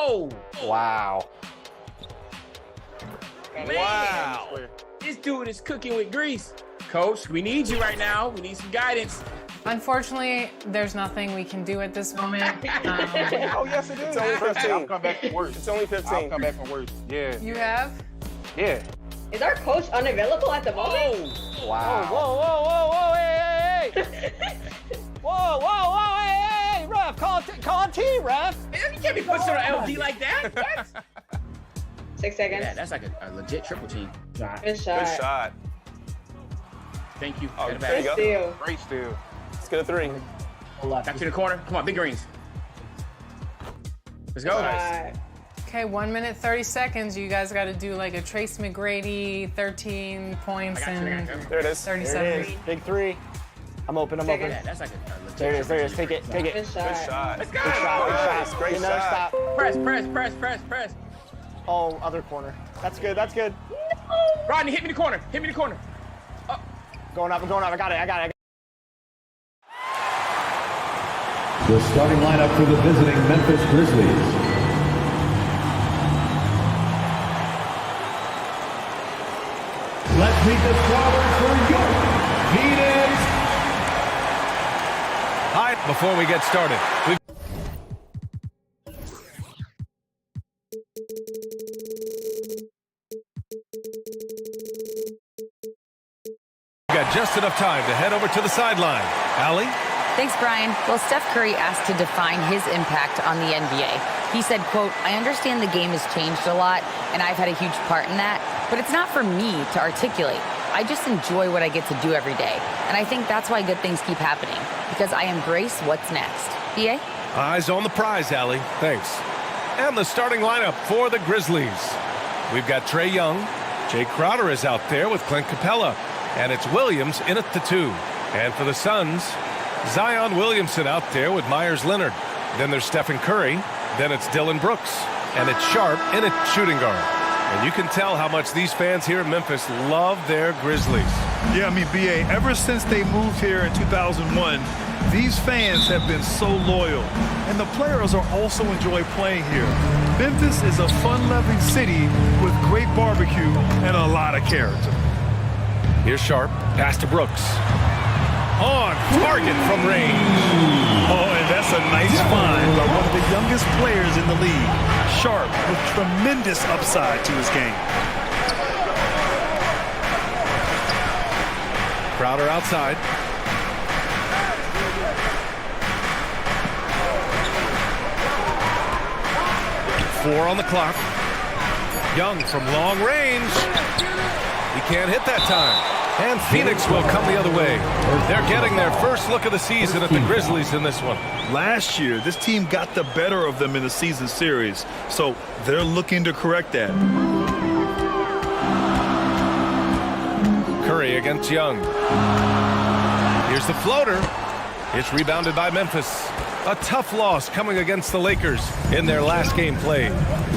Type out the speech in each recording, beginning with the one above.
Oh! Wow. Man. Wow. This dude is cooking with grease. Coach, we need you right now. We need some guidance. Unfortunately, there's nothing we can do at this moment. Oh, yes, it is. It's only 15. I'll come back from worse. It's only 15. I'll come back from worse. Yeah. You have? Yeah. Is our coach unavailable at the moment? Oh! Wow. Whoa, hey, hey, hey. Whoa, hey, ref. Call T, ref. Man, you can't be pushing on LD like that. What? 6 seconds. Yeah, that's like a legit triple team. Good shot. Good shot. Thank you. Oh, Got it there you back. go. Steal. Great steal. Let's get a 3. Back to the corner. Come on, big greens. Let's go. Shot. Okay, 1 minute, 30 seconds. You guys got to do like a Trace McGrady, 13 points I got you. in There it is. 30 There it seconds. is. Big 3. I'm open. Second. Yeah, that's like a legit There it is. There it is. triple Take team. it. Take it. Good shot. Good shot. Let's go. Good shot. Good Nice. shot. Great Get another shot. stop. Press. Oh, other corner. That's good. That's good. Rodney, hit me in the corner. Going up. I got it. The starting lineup for the visiting Memphis Grizzlies. Let's meet the squabbers for York Phoenix. Hi, before we get started, we've got just enough time to head over to the sideline. Allie? Thanks, Brian. Well, Steph Curry asked to define his impact on the NBA. He said, quote, "I understand the game has changed a lot, and I've had a huge part in that, but it's not for me to articulate. I just enjoy what I get to do every day. And I think that's why good things keep happening, because I embrace what's next." BA? Eyes on the prize, Allie. Thanks. And the starting lineup for the Grizzlies. We've got Trae Young. Jay Crowder is out there with Clint Capella. And it's Williams in at the 2. And for the Suns, Zion Williamson out there with Myers Leonard. Then there's Stephen Curry. Then it's Dylan Brooks. And it's Sharp in at shooting guard. And you can tell how much these fans here in Memphis love their Grizzlies. Yeah, I mean, BA, ever since they moved here in 2001, these fans have been so loyal. And the players are also enjoy playing here. Memphis is a fun-loving city with great barbecue and a lot of character. Here's Sharp. Pass to Brooks. On target from range. Oh, and that's a nice find by one of the youngest players in the league. Sharp with tremendous upside to his game. Crowder outside. Four on the clock. Young from long range. He can't hit that time. And Phoenix will come the other way. They're getting their first look of the season at the Grizzlies in this one. Last year, this team got the better of them in the season series, so they're looking to correct that. Curry against Young. Here's the floater. It's rebounded by Memphis. A tough loss coming against the Lakers in their last game played.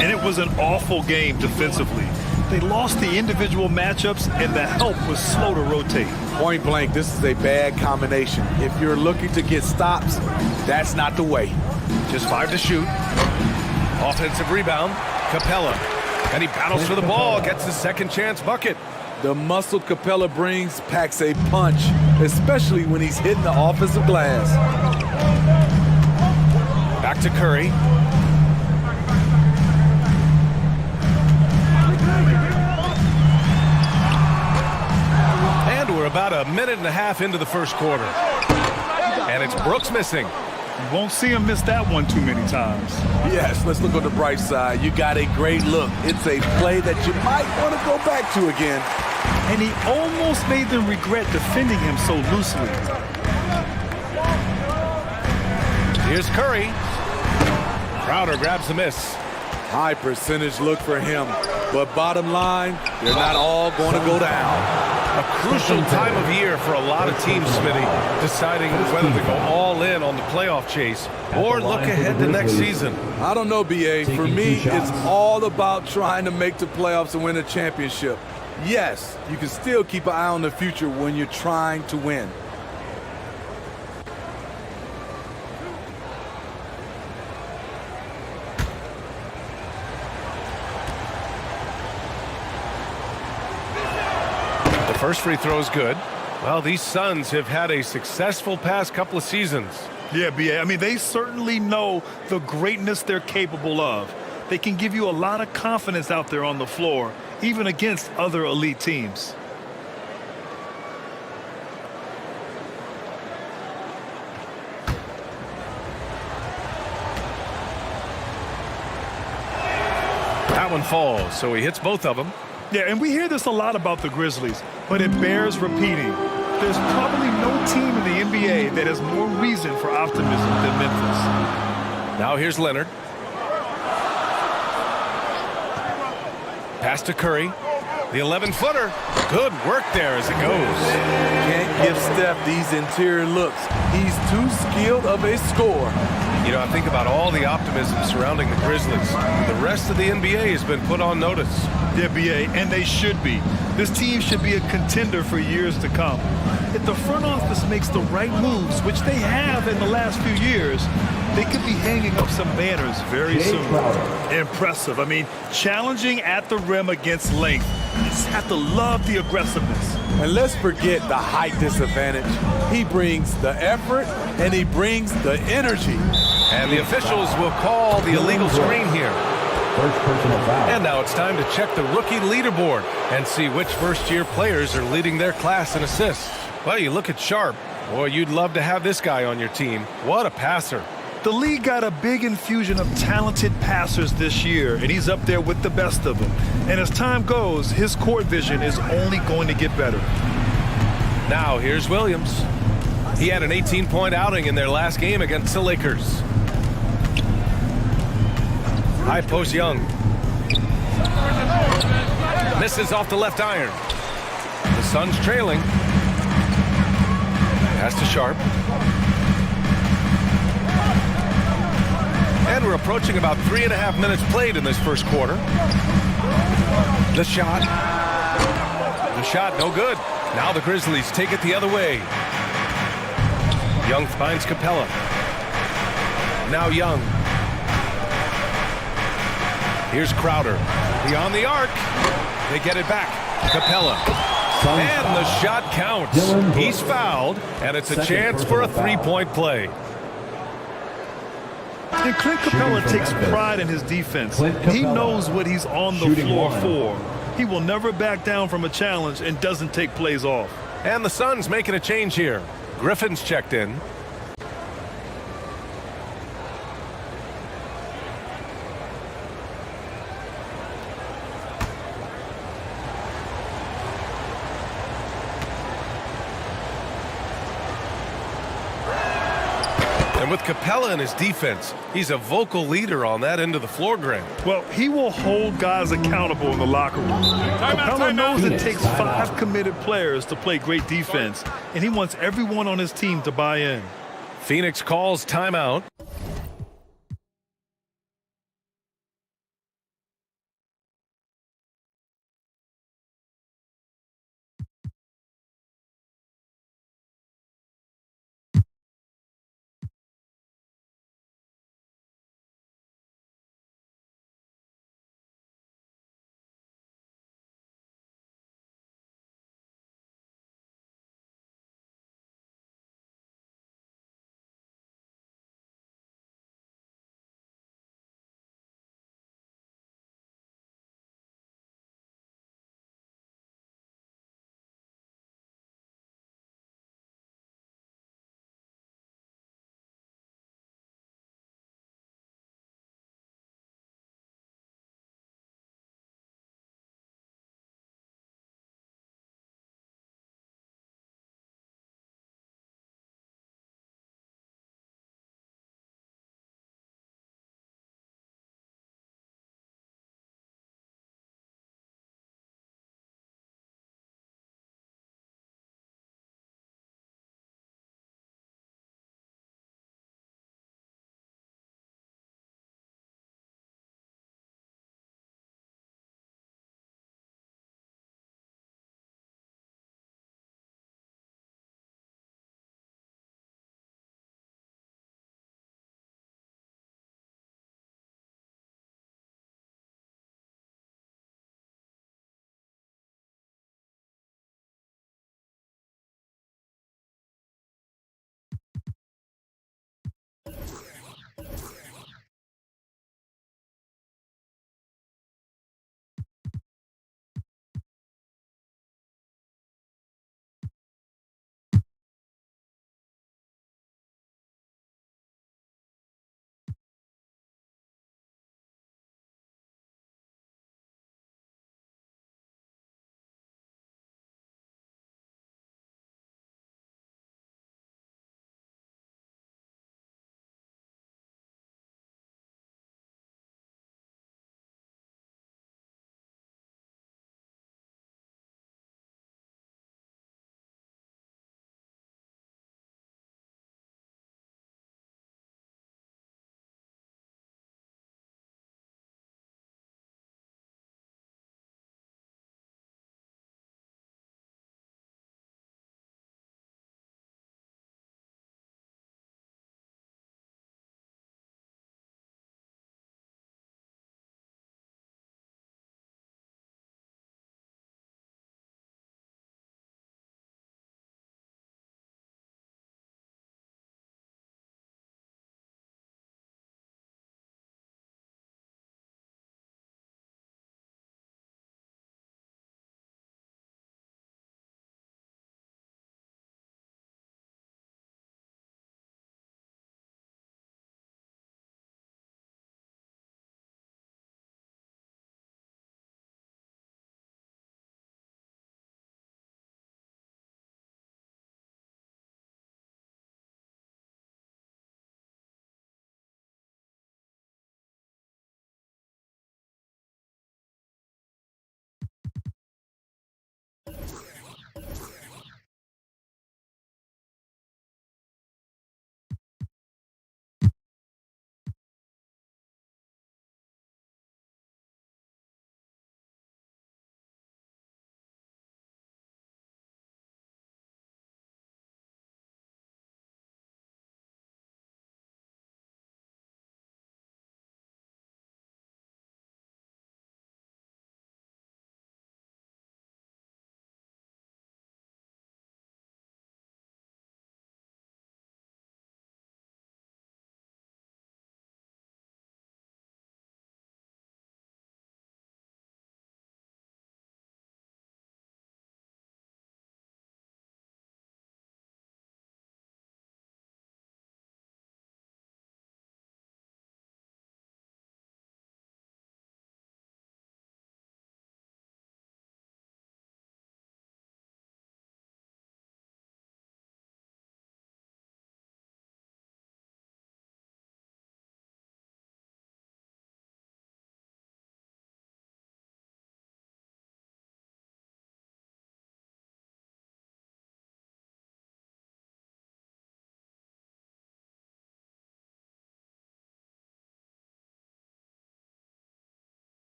And it was an awful game defensively. They lost the individual matchups, and the help was slow to rotate. Point blank, this is a bad combination. If you're looking to get stops, that's not the way. Just 5 to shoot. Offensive rebound. Capella. And he battles for the ball, gets his second chance bucket. The muscle Capella brings packs a punch, especially when he's hitting the offensive glass. Back to Curry. And we're about a minute and a half into the first quarter. And it's Brooks missing. You won't see him miss that one too many times. Yes, let's look on the bright side. You got a great look. It's a play that you might want to go back to again. And he almost made them regret defending him so loosely. Here's Curry. Crowder grabs the miss. High percentage look for him. But bottom line, they're not all going to go down. A crucial time of year for a lot of teams, Smitty, deciding whether to go all in on the playoff chase or look ahead to next season. I don't know, BA. For me, it's all about trying to make the playoffs and win a championship. Yes, you can still keep an eye on the future when you're trying to win. First free throw is good. Well, these Suns have had a successful past couple of seasons. Yeah, B.A. I mean, they certainly know the greatness they're capable of. They can give you a lot of confidence out there on the floor, even against other elite teams. That one falls, so he hits both of them. Yeah, and we hear this a lot about the Grizzlies, but it bears repeating. There's probably no team in the NBA that has more reason for optimism than Memphis. Now here's Leonard. Pass to Curry. The 11-footer. Good work there as it goes. Can't give Steph these interior looks. He's too skilled of a scorer. You know, I think about all the optimism surrounding the Grizzlies. The rest of the NBA has been put on notice. Yeah, B.A., and they should be. This team should be a contender for years to come. If the front office makes the right moves, which they have in the last few years, they could be hanging up some banners very soon. Impressive. I mean, challenging at the rim against length. You just have to love the aggressiveness. And let's forget the height disadvantage. He brings the effort, and he brings the energy. And the officials will call the illegal screen here. First personal foul. And now it's time to check the rookie leaderboard and see which first-year players are leading their class in assists. Well, you look at Sharp. Boy, you'd love to have this guy on your team. What a passer. The league got a big infusion of talented passers this year, and he's up there with the best of them. And as time goes, his court vision is only going to get better. Now here's Williams. He had an 18-point outing in their last game against the Lakers. High post Young. Misses off the left iron. The Suns trailing. Pass to Sharp. And we're approaching about 3.5 minutes played in this first quarter. The shot. The shot, no good. Now the Grizzlies take it the other way. Young finds Capella. Now Young. Here's Crowder. Beyond the arc. They get it back. Capella. And the shot counts. He's fouled, and it's a chance for a three-point play. And Clint Capella takes pride in his defense. He knows what he's on the floor for. He will never back down from a challenge and doesn't take plays off. And the Suns making a change here. Griffin's checked in. And with Capella in his defense, he's a vocal leader on that end of the floor, Grant. Well, he will hold guys accountable in the locker room. Capella knows it takes 5 committed players to play great defense, and he wants everyone on his team to buy in. Phoenix calls timeout.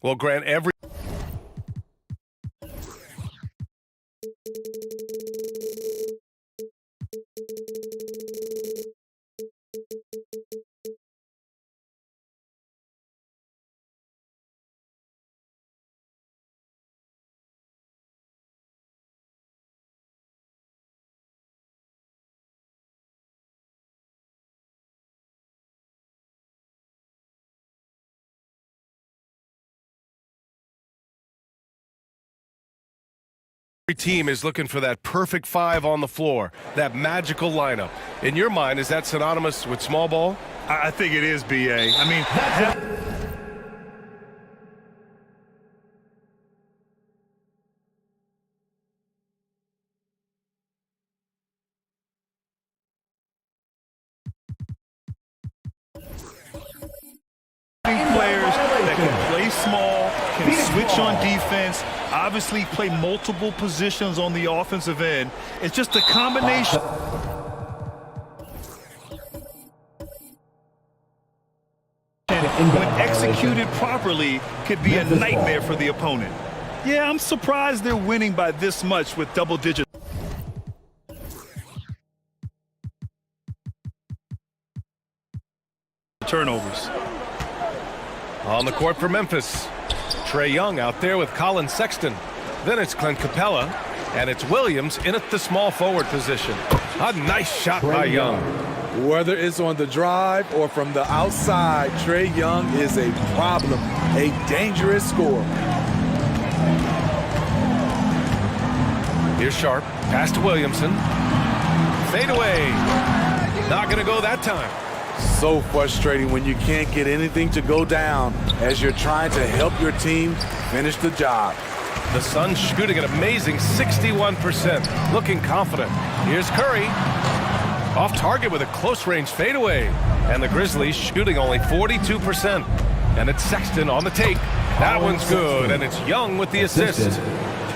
Well, Grant, every team is looking for that perfect five on the floor, that magical lineup. In your mind, is that synonymous with small ball? I think it is, BA. I mean, players that can play small, can switch on defense, obviously play multiple positions on the offensive end. It's just a combination. When executed properly, could be a nightmare for the opponent. Yeah, I'm surprised they're winning by this much with double digits. Turnovers. On the court for Memphis, Trae Young out there with Colin Sexton. Then it's Clint Capella, and it's Williams in at the small forward position. A nice shot by Young. Whether it's on the drive or from the outside, Trae Young is a problem, a dangerous scorer. Here's Sharp, pass to Williamson. Fade away. Not going to go that time. So frustrating when you can't get anything to go down as you're trying to help your team finish the job. The Suns shooting an amazing 61%, looking confident. Here's Curry. Off target with a close-range fadeaway. And the Grizzlies shooting only 42%. And it's Sexton on the take. That one's good, and it's Young with the assist.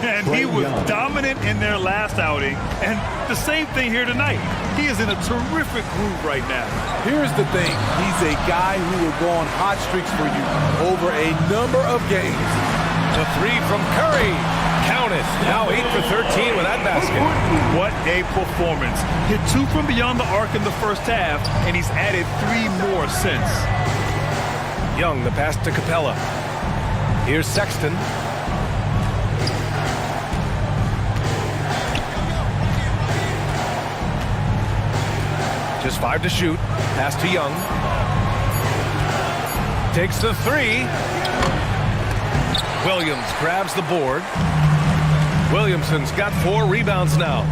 And he was dominant in their last outing. And the same thing here tonight. He is in a terrific groove right now. Here's the thing. He's a guy who will go on hot streaks for you over a number of games. The three from Curry. Count it. Now 8 for 13 with that basket. What a performance. Hit 2 from beyond the arc in the first half, and he's added 3 more since. Young, the pass to Capella. Here's Sexton. Just 5 to shoot. Pass to Young. Takes the 3. Williams grabs the board. Williamson's got 4 rebounds now.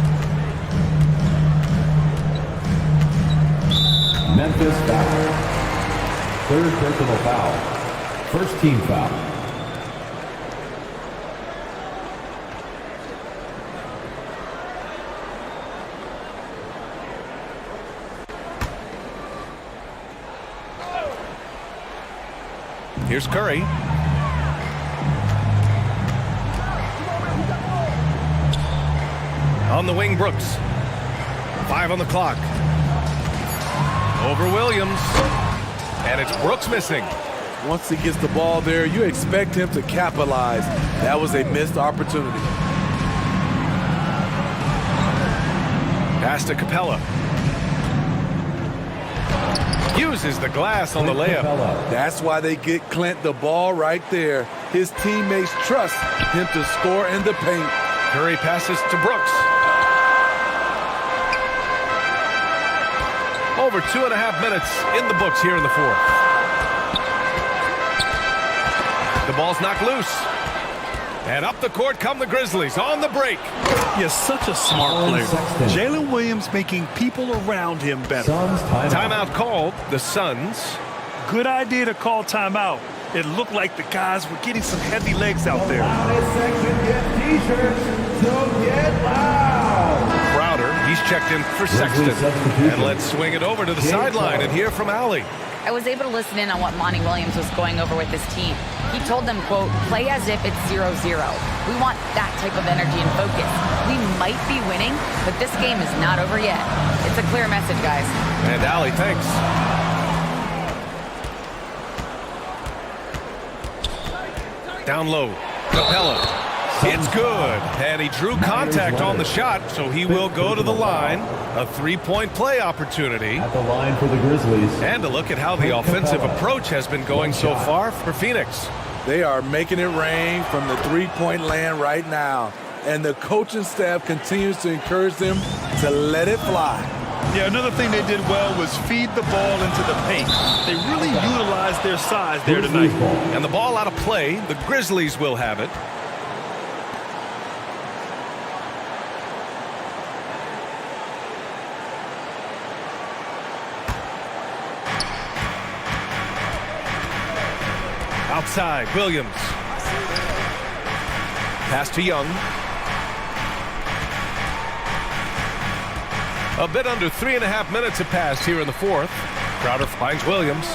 Memphis foul. Third personal foul. First team foul. Here's Curry. On the wing, Brooks. 5 on the clock. Over Williams. And it's Brooks missing. Once he gets the ball there, you expect him to capitalize. That was a missed opportunity. Pass to Capella. Uses the glass on the layup. That's why they get Clint the ball right there. His teammates trust him to score in the paint. Curry passes to Brooks. Over 2.5 minutes in the books here in the fourth. The ball's knocked loose. And up the court come the Grizzlies on the break. He's such a smart player. Jalen Williams making people around him better. Timeout called. The Suns. Good idea to call timeout. It looked like the guys were getting some heavy legs out there. Crowder, he's checked in for Sexton. And let's swing it over to the sideline and hear from Allie. I was able to listen in on what Monty Williams was going over with his team. He told them, quote, play as if it's 0-0. We want that type of energy and focus. We might be winning, but this game is not over yet. It's a clear message, guys. And Allie, thanks. Down low. Capella. It's good. And he drew contact on the shot, so he will go to the line. A three-point play opportunity. At the line for the Grizzlies. And a look at how the offensive approach has been going so far for Phoenix. They are making it rain from the three-point land right now. And the coaching staff continues to encourage them to let it fly. Yeah, another thing they did well was feed the ball into the paint. They really utilized their size there tonight. And the ball out of play. The Grizzlies will have it. Outside, Williams. Pass to Young. A bit under 3.5 minutes have passed here in the fourth. Crowder finds Williams.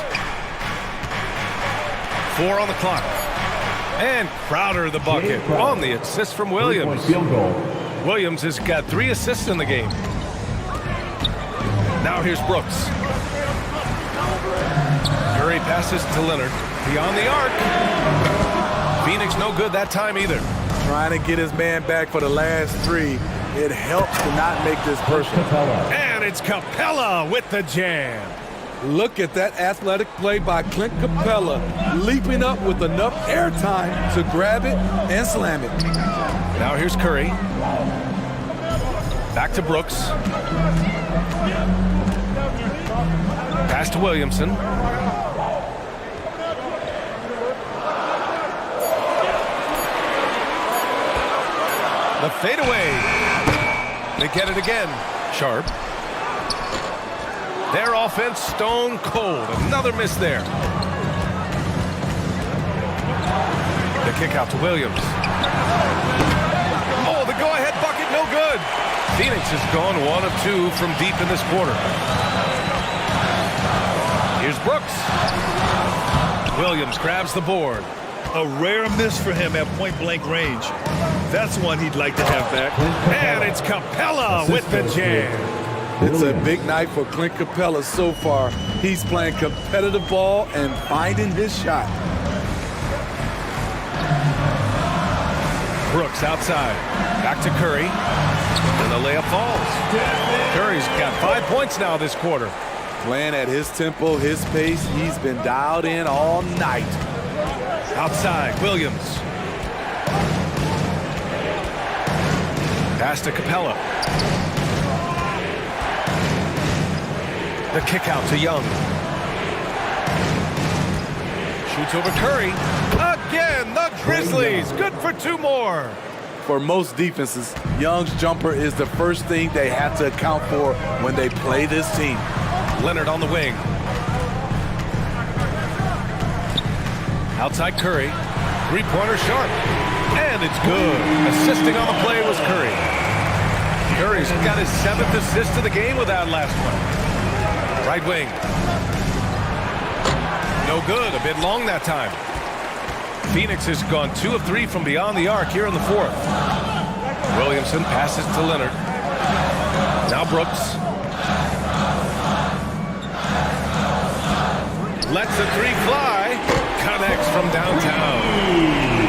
4 on the clock. And Crowder the bucket on the assist from Williams. Field goal. Williams has got 3 assists in the game. Now here's Brooks. Curry passes to Leonard. Beyond the arc. Phoenix no good that time either. Trying to get his man back for the last 3. It helps to not make this personal. And it's Capella with the jam. Look at that athletic play by Clint Capella, leaping up with enough airtime to grab it and slam it. Now here's Curry. Back to Brooks. Pass to Williamson. The fadeaway. They get it again. Sharp. Their offense stone cold. Another miss there. The kick out to Williams. Oh, the go-ahead bucket, no good. Phoenix has gone 1 of 2 from deep in this quarter. Here's Brooks. Williams grabs the board. A rare miss for him at point-blank range. That's one he'd like to have back. And it's Capella with the jam. It's a big night for Clint Capella so far. He's playing competitive ball and finding his shot. Brooks outside. Back to Curry. And the layup falls. Curry's got 5 points now this quarter. Playing at his tempo, his pace. He's been dialed in all night. Outside, Williams. Pass to Capella. The kick out to Young. Shoots over Curry. Again, the Grizzlies. Good for 2 more. For most defenses, Young's jumper is the first thing they have to account for when they play this team. Leonard on the wing. Outside Curry. 3-pointer Sharp. And it's good. Assisting on the play was Curry. Curry's got his 7th assist of the game with that last one. Right wing. No good. A bit long that time. Phoenix has gone 2 of 3 from beyond the arc here in the fourth. Williamson passes to Leonard. Now Brooks. Lets the 3 fly. Connects from downtown.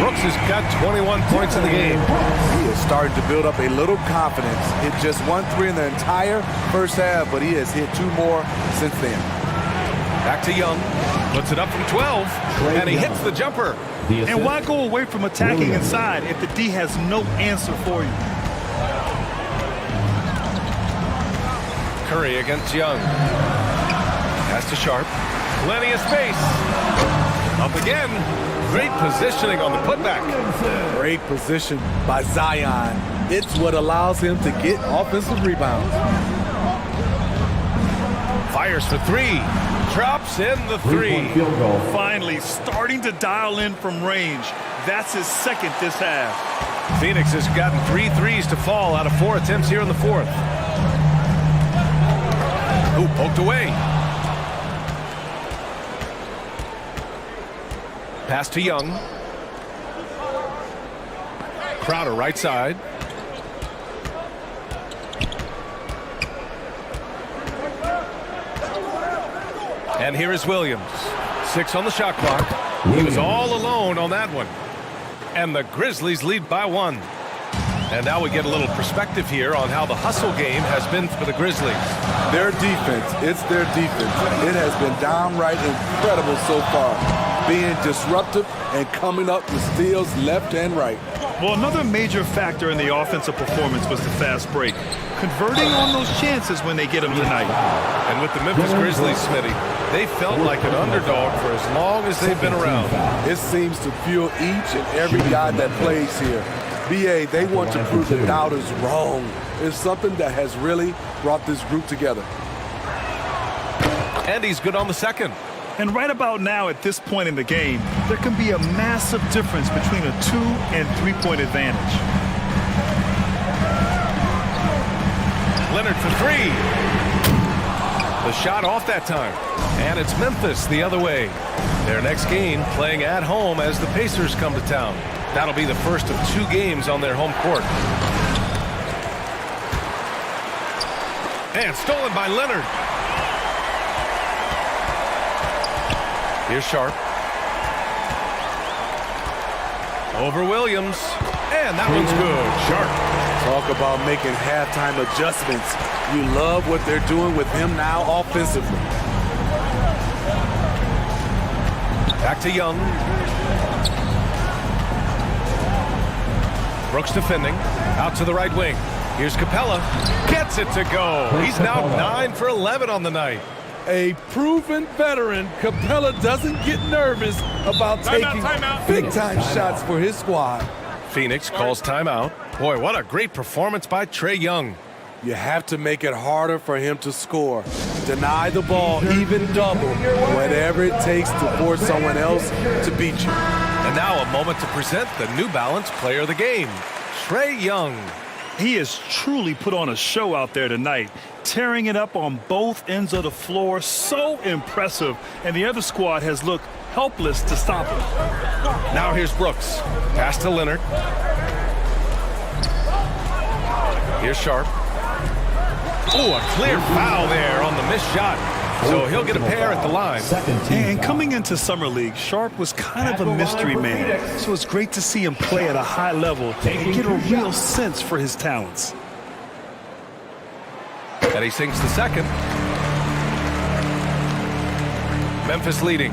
Brooks has got 21 points in the game. He is starting to build up a little confidence. Hit just 1 3 in the entire first half, but he has hit 2 more since then. Back to Young. Puts it up from 12. And he hits the jumper. And why go away from attacking inside if the D has no answer for you? Curry against Young. Pass to Sharp. Plenty of space. Up again. Great positioning on the putback. Great position by Zion. It's what allows him to get offensive rebounds. Fires for 3. Drops in the 3. Finally starting to dial in from range. That's his 2nd this half. Phoenix has gotten 3 threes to fall out of 4 attempts here in the fourth. Ooh, poked away. Pass to Young. Crowder right side. And here is Williams. 6 on the shot clock. He was all alone on that one. and the Grizzlies lead by 1. And now we get a little perspective here on how the hustle game has been for the Grizzlies. Their defense, it's their defense. It has been downright incredible so far, being disruptive and coming up with steals left and right. Well, another major factor in the offensive performance was the fast break, converting on those chances when they get them tonight. And with the Memphis Grizzlies, Smitty, they felt like an underdog for as long as they've been around. It seems to fuel each and every guy that plays here. BA, they want to prove the doubters wrong. It's something that has really brought this group together. And he's good on the second. And right about now, at this point in the game, there can be a massive difference between a 2- and 3-point advantage. Leonard for 3. The shot off that time. And it's Memphis the other way. Their next game playing at home as the Pacers come to town. That'll be the first of 2 games on their home court. And stolen by Leonard. Here's Sharp. Over Williams. And that one's good. Sharp. Talk about making halftime adjustments. You love what they're doing with him now offensively. Back to Young. Brooks defending. Out to the right wing. Here's Capella. Gets it to go. He's now 9 for 11 on the night. A proven veteran, Capella doesn't get nervous about taking big-time shots for his squad. Phoenix calls timeout. Boy, what a great performance by Trae Young. You have to make it harder for him to score. Deny the ball, even double, whatever it takes to force someone else to beat you. And now a moment to present the New Balance Player of the Game, Trae Young. He has truly put on a show out there tonight, tearing it up on both ends of the floor. So impressive, and the other squad has looked helpless to stop him. Now here's Brooks. Pass to Leonard. Here's Sharp. Oh, a clear foul there on the missed shot. So he'll get a pair at the line. And coming into Summer League, Sharp was kind of a mystery man. So it's great to see him play at a high level and get a real sense for his talents. And he sinks the second. Memphis leading.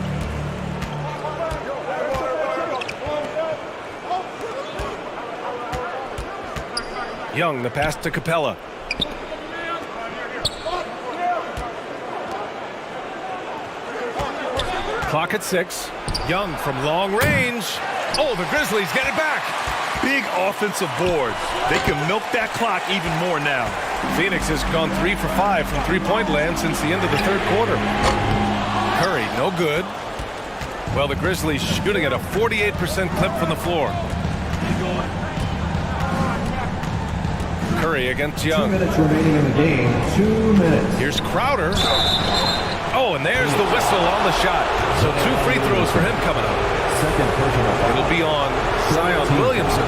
Young, the pass to Capella. Clock at 6. Young from long range. Oh, the Grizzlies get it back. Big offensive board. They can milk that clock even more now. Phoenix has gone 3 for 5 from three-point land since the end of the third quarter. Curry, no good. Well, the Grizzlies shooting at a 48% clip from the floor. Curry against Young. 2 minutes remaining in the game. 2 minutes. Here's Crowder. Oh, and there's the whistle on the shot. So 2 free throws for him coming up. Second personal foul. It'll be on Zion Williamson.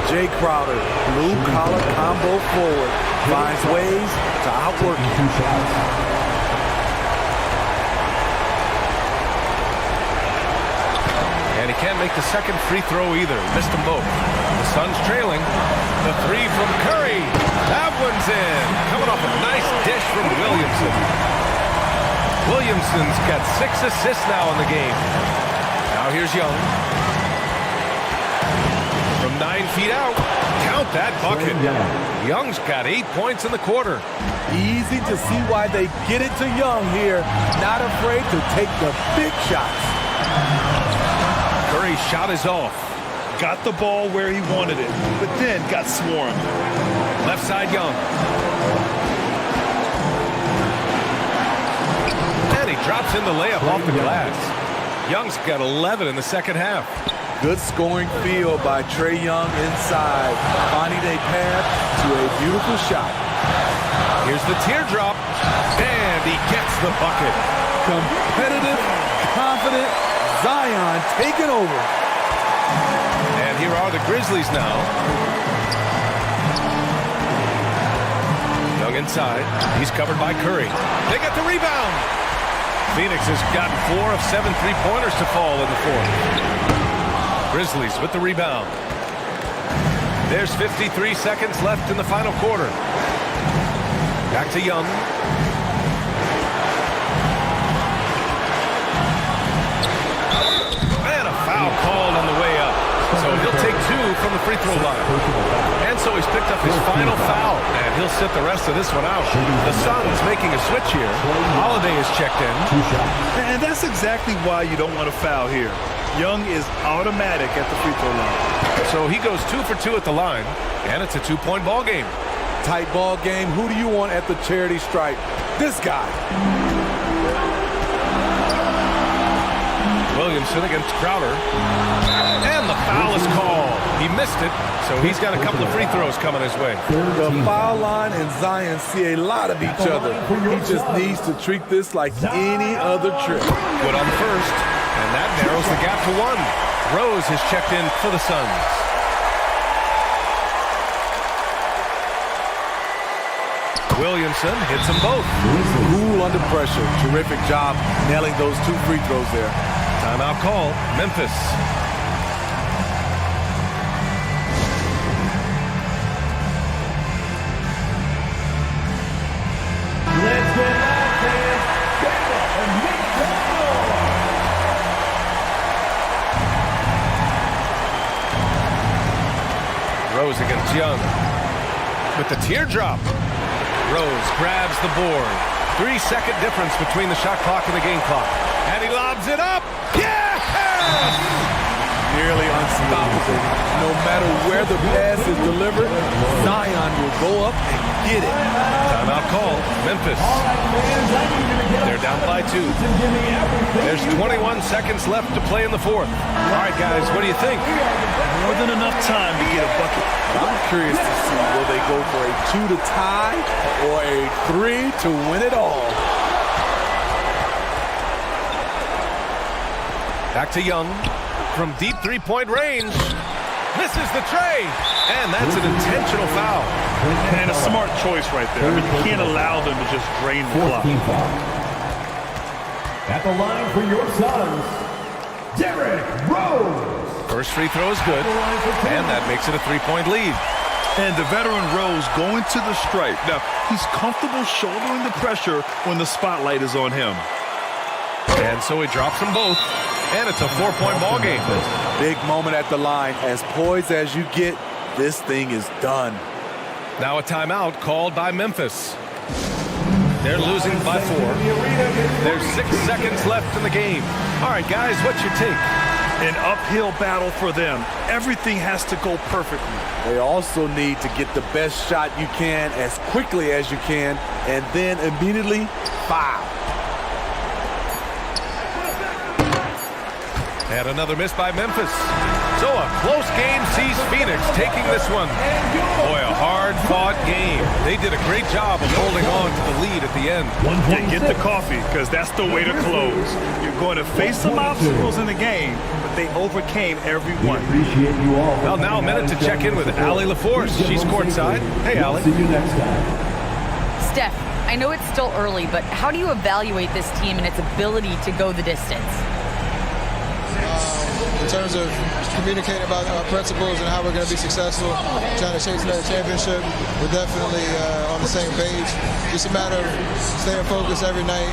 Jay Crowder, blue collar combo forward, finds ways to outwork you. 2 shots. And he can't make the second free throw either. Missed them both. The Suns trailing. The 3 from Curry. That one's in. Coming off a nice dish from Williamson. Williamson's got 6 assists now in the game. Now here's Young. From 9 feet out. Count that bucket. Young's got 8 points in the quarter. Easy to see why they get it to Young here. Not afraid to take the big shots. Curry's shot is off. Got the ball where he wanted it, but then got swarmed. Left side Young. And he drops in the layup off the glass. Young's got 11 in the second half. Good scoring field by Trae Young inside, finding a path to a beautiful shot. Here's the teardrop, and he gets the bucket. Competitive, confident, Zion taking over. And here are the Grizzlies now. Young inside. He's covered by Curry. They get the rebound. Phoenix has gotten 4 of 7 3-pointers to fall in the fourth. Grizzlies with the rebound. There's 53 seconds left in the final quarter. Back to Young. And a foul called on the way up. So he'll take 2 from the free throw line. And so he's picked up his final foul. And he'll sit the rest of this one out. The Suns making a switch here. Holiday is checked in. And that's exactly why you don't want to foul here. Young is automatic at the free throw line. So he goes 2 for 2 at the line. And it's a 2-point ball game. Tight ball game. Who do you want at the charity stripe? This guy. Williamson against Crowder. And the foul is called. He missed it, so he's got a couple of free throws coming his way. The foul line and Zion see a lot of each other. He just needs to treat this like any other trick. Good on the first, and that narrows the gap to 1. Rose has checked in for the Suns. Williamson hits them both. Cool under pressure. Terrific job nailing those 2 free throws there. Timeout call, Memphis. Let's get back there. Rose against Young. With the teardrop. Rose grabs the board. 3-second difference between the shot clock and the game clock. And he lobs it up. Yeah! Nearly unstoppable. No matter where the pass is delivered, Zion will go up and get it. Timeout call, Memphis. They're down by 2. There's 21 seconds left to play in the 4th. All right, guys, what do you think? More than enough time to get a bucket. I'm curious to see, will they go for a 2 to tie or a 3 to win it all? Back to Young. From deep 3-point range. Misses the tray. And that's an intentional foul. And a smart choice right there. I mean, you can't allow them to just drain the clock. At the line for your Suns, Derrick Rose. First free throw is good. And that makes it a 3-point lead. And the veteran Rose going to the stripe. Now, he's comfortable shouldering the pressure when the spotlight is on him. And so he drops them both. And it's a 4-point ball game. Big moment at the line. As poised as you get, this thing is done. Now a timeout called by Memphis. They're losing by 4. There's 6 seconds left in the game. All right, guys, what's your take? An uphill battle for them. Everything has to go perfectly. They also need to get the best shot you can as quickly as you can and then immediately foul. And another miss by Memphis. So a close game sees Phoenix taking this one. Boy, a hard-fought game. They did a great job of holding on to the lead at the end. Yeah, get the coffee, because that's the way to close. You're going to face some obstacles in the game, but they overcame every one. Appreciate you all. Well, now a minute to check in with Allie LaForce. She's courtside. Hey, Allie. See you next time. Steph, I know it's still early, but how do you evaluate this team and its ability to go the distance? In terms of communicating about our principles and how we're going to be successful, trying to chase another championship, we're definitely on the same page. Just a matter of staying focused every night,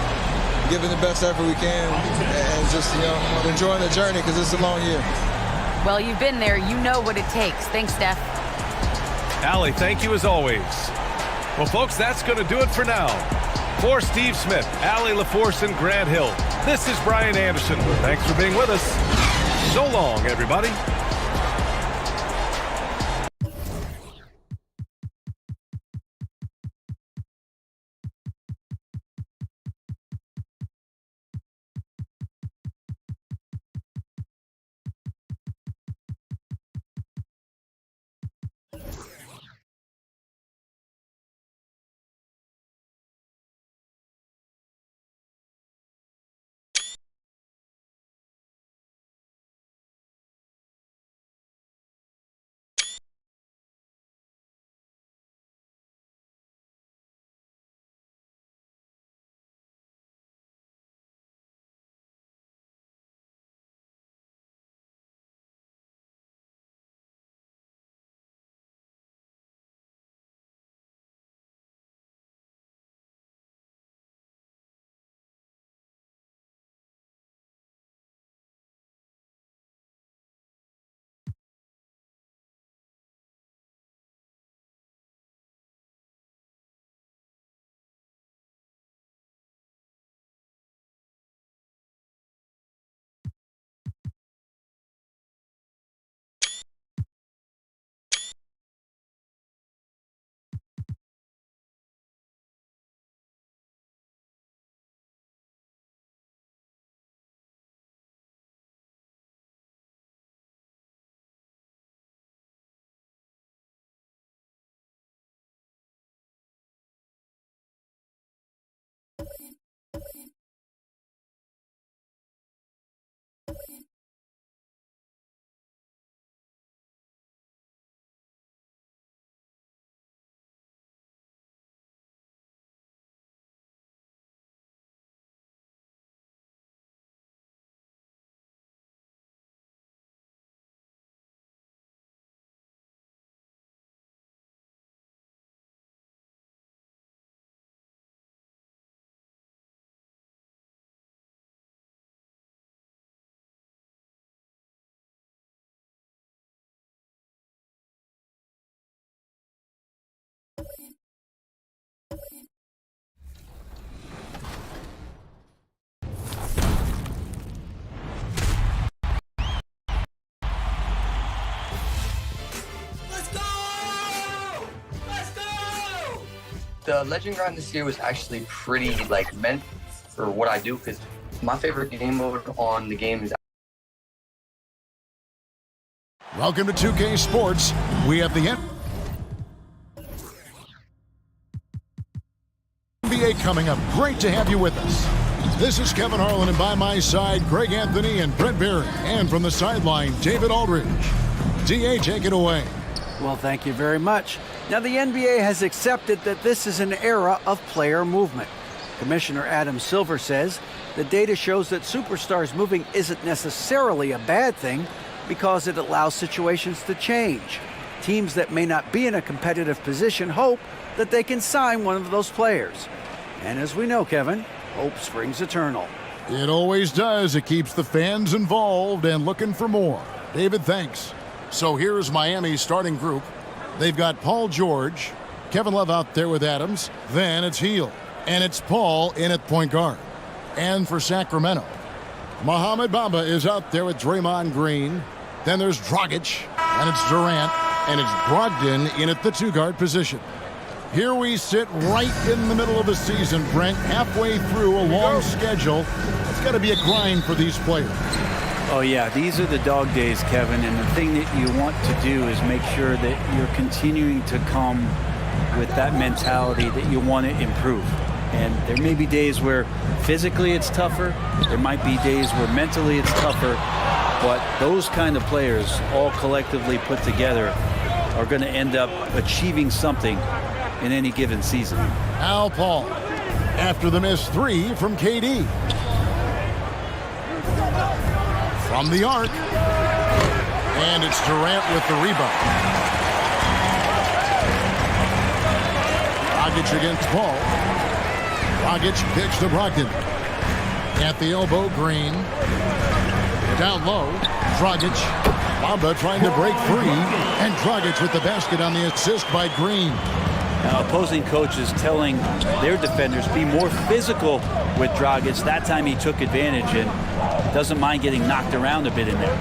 giving the best effort we can, and just enjoying the journey because it's a long year. Well, you've been there. You know what it takes. Thanks, Steph. Allie, thank you as always. Well, folks, that's going to do it for now. For Steve Smith, Allie LaForce, and Grant Hill, this is Brian Anderson. Thanks for being with us. So long, everybody. The Legend Grind this year was actually pretty, like, meant for what I do, because my favorite game mode on the game is... Welcome to 2K Sports. We have the NBA coming up. Great to have you with us. This is Kevin Harlan, and by my side, Greg Anthony and Brent Barry. And from the sideline, David Aldridge. DA, take it away. Well, thank you very much. Now, the NBA has accepted that this is an era of player movement. Commissioner Adam Silver says the data shows that superstars moving isn't necessarily a bad thing because it allows situations to change. Teams that may not be in a competitive position hope that they can sign one of those players. And as we know, Kevin, hope springs eternal. It always does. It keeps the fans involved and looking for more. David, thanks. So here's Miami's starting group. They've got Paul George, Kevin Love out there with Adams. Then it's Hield, and it's Paul in at point guard. And for Sacramento, Mohamed Bamba is out there with Draymond Green. Then there's Dragic, and it's Durant, and it's Brogdon in at the two-guard position. Here we sit right in the middle of the season, Brent, halfway through a long schedule. It's got to be a grind for these players. Oh, yeah, these are the dog days, Kevin, and the thing that you want to do is make sure that you're continuing to come with that mentality that you want to improve. And there may be days where physically it's tougher. There might be days where mentally it's tougher. But those kind of players, all collectively put together, are going to end up achieving something in any given season. Al Paul, after the missed three from KD. From the arc. And it's Durant with the rebound. Dragic against Paul. Dragic kicks to Brogdon. At the elbow, Green. Down low, Dragic. Bamba trying to break free. And Dragic with the basket on the assist by Green. Now, opposing coaches telling their defenders be more physical with Dragic. That time he took advantage and doesn't mind getting knocked around a bit in there.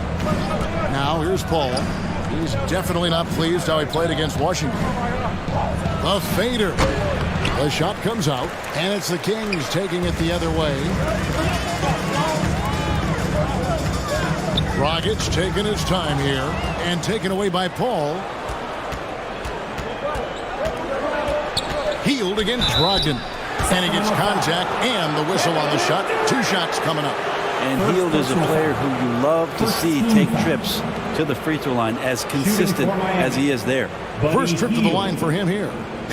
Now here's Paul. He's definitely not pleased how he played against Washington. The fader. The shot comes out, and it's the Kings taking it the other way. Dragic taking his time here, and taken away by Paul. Hield against Brogdon. And he gets contact and the whistle on the shot. Two shots coming up. And Hield is a player who you love to see take trips to the free throw line as consistent as he is there. First trip to the line for him here.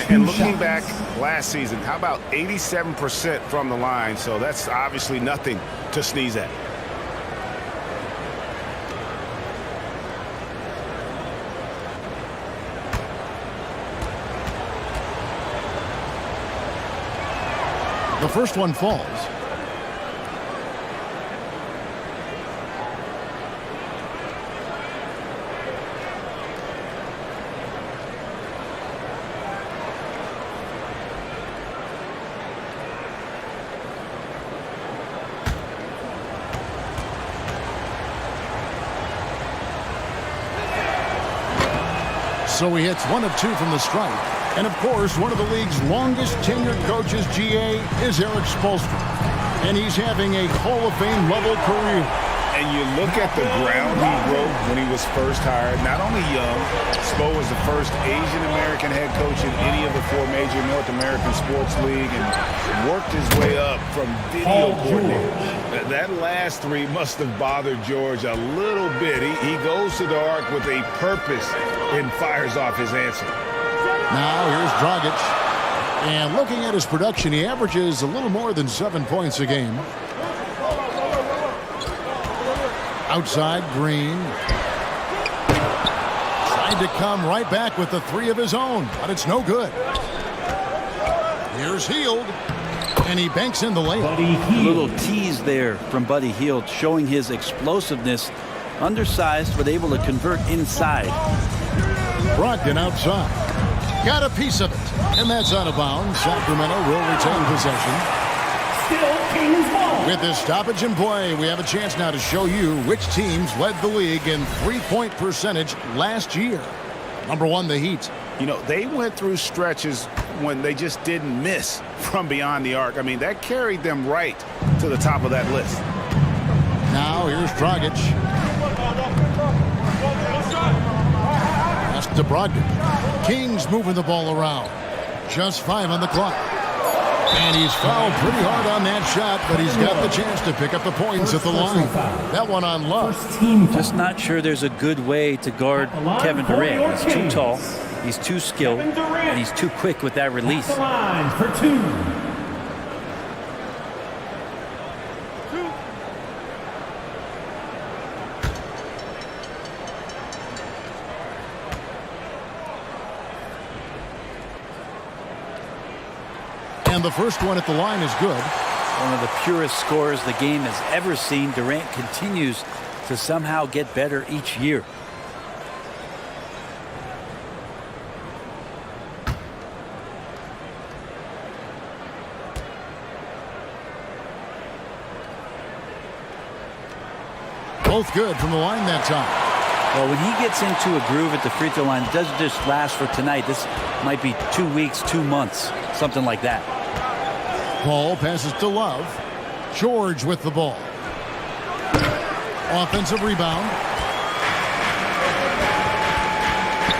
And looking back last season, how about 87% from the line? So that's obviously nothing to sneeze at. The first one falls. So he hits 1 of 2 from the stripe. And of course, one of the league's longest tenured coaches, GA, is Eric Spoelstra. And he's having a Hall of Fame level career. And you look at the ground he broke when he was first hired. Not only young, Spo was the first Asian-American head coach in any of the 4 major North American sports league and worked his way up from video coordinator. That last 3 must have bothered George a little bit. He goes to the arc with a purpose and fires off his answer. Now here's Dragic. And looking at his production, he averages a little more than 7 points a game. Outside, Green. Tried to come right back with the 3 of his own, but it's no good. Here's Hield. And he banks in the layup. A little tease there from Buddy Hield, showing his explosiveness. Undersized, but able to convert inside. Brogdon outside. Got a piece of it. And that's out of bounds. Sacramento will retain possession. With this stoppage in play, we have a chance now to show you which teams led the league in three-point percentage last year. Number 1, the Heat. You know, they went through stretches when they just didn't miss from beyond the arc. I mean, that carried them right to the top of that list. Now here's Dragic. Pass to Brogdon. Kings moving the ball around. Just 5 on the clock. And he's fouled pretty hard on that shot, but he's got the chance to pick up the points at the line. That one on Love. Just not sure there's a good way to guard Kevin Durant. He's too tall, he's too skilled, and he's too quick with that release. Line for 2. And the first one at the line is good. One of the purest scorers the game has ever seen. Durant continues to somehow get better each year. Both good from the line that time. Well, when he gets into a groove at the free throw line, it doesn't just last for tonight. This might be 2 weeks, 2 months, something like that. Paul passes to Love. George with the ball. Offensive rebound.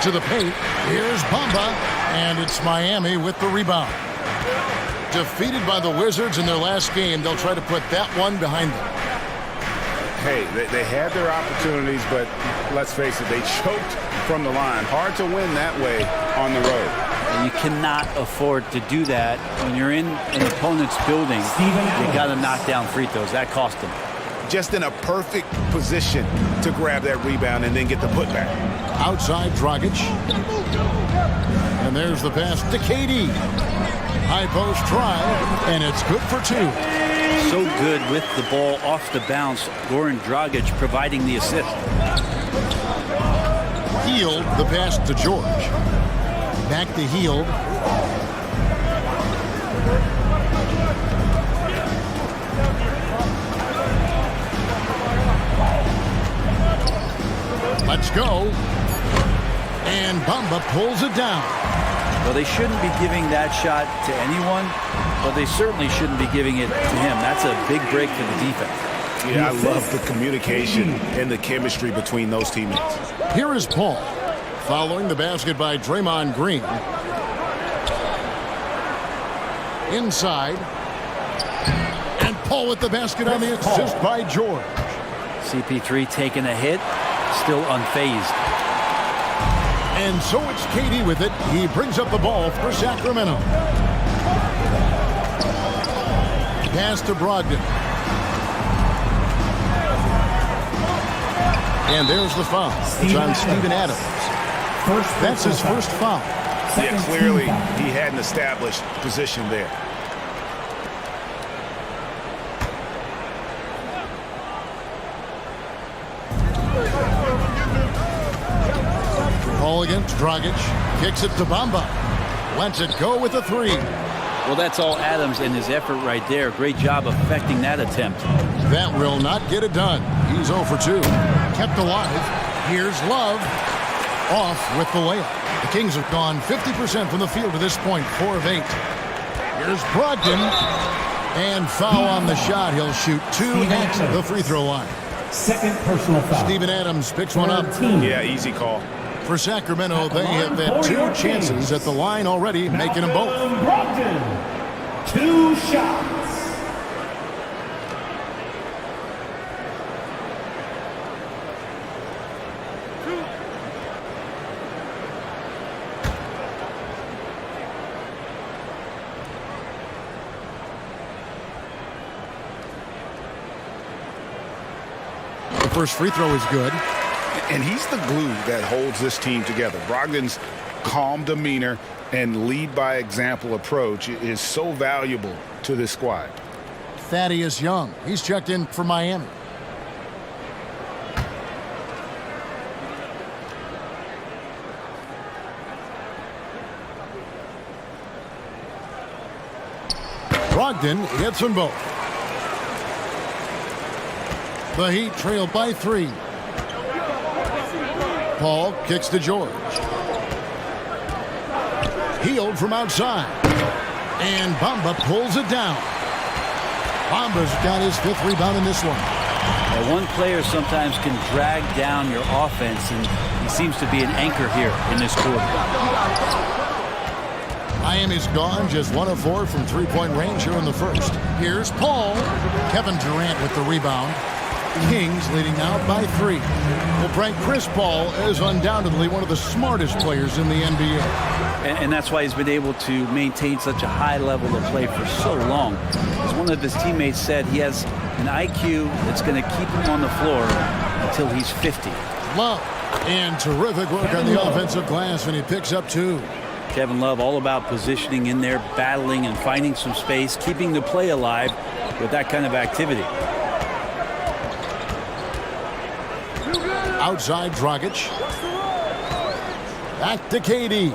To the paint. Here's Bamba. And it's Miami with the rebound. Defeated by the Wizards in their last game, they'll try to put that one behind them. Hey, they had their opportunities, but let's face it, they choked from the line. Hard to win that way on the road. And you cannot afford to do that when you're in an opponent's building. You got to knock down free throws. That cost them. Just in a perfect position to grab that rebound and then get the putback. Outside Dragic. And there's the pass to KD. High post try, and it's good for 2. So good with the ball off the bounce. Goran Dragic providing the assist. Hield the pass to George. Back to Hield. Let's go. And Bamba pulls it down. Well, they shouldn't be giving that shot to anyone, but they certainly shouldn't be giving it to him. That's a big break for the defense. Yeah, I love the communication and the chemistry between those teammates. Here is Paul. Following the basket by Draymond Green. Inside. And Paul with the basket on the assist by George. CP3 taking a hit, still unfazed. And so it's KD with it. He brings up the ball for Sacramento. Pass to Brogdon. And there's the foul. It's on Steven Adams. That's his first foul. Yeah, clearly he hadn't established position there. Ball against Dragic. Kicks it to Bamba. Lets it go with a 3. Well, that's all Adams and his effort right there. Great job affecting that attempt. That will not get it done. He's 0 for 2. Kept alive. Here's Love. Off with the layup. The Kings have gone 50% from the field to this point, 4 of 8. Here's Brogdon. And foul on the shot. He'll shoot 2 at the free throw line. Second personal foul. Steven Adams picks one up. Yeah, easy call. For Sacramento, they have had 2 chances at the line already, making them both. Brogdon, 2 shots. The first free throw is good. And he's the glue that holds this team together. Brogdon's calm demeanor and lead by example approach is so valuable to this squad. Thaddeus Young, he's checked in for Miami. Brogdon hits them both. The Heat trail by 3. Paul kicks to George. Healed from outside. And Bamba pulls it down. Bamba's got his 5th rebound in this one. One player sometimes can drag down your offense, and he seems to be an anchor here in this quarter. Miami's gone just 1 of 4 from 3-point range here in the first. Here's Paul. Kevin Durant with the rebound. Kings leading now by 3. Well, Frank, Chris Paul is undoubtedly one of the smartest players in the NBA. And that's why he's been able to maintain such a high level of play for so long. As one of his teammates said, he has an IQ that's going to keep him on the floor until he's 50. Love. And terrific work on the offensive glass, and he picks up 2. Kevin Love all about positioning in there, battling and finding some space, keeping the play alive with that kind of activity. Outside Dragic. Back to KD.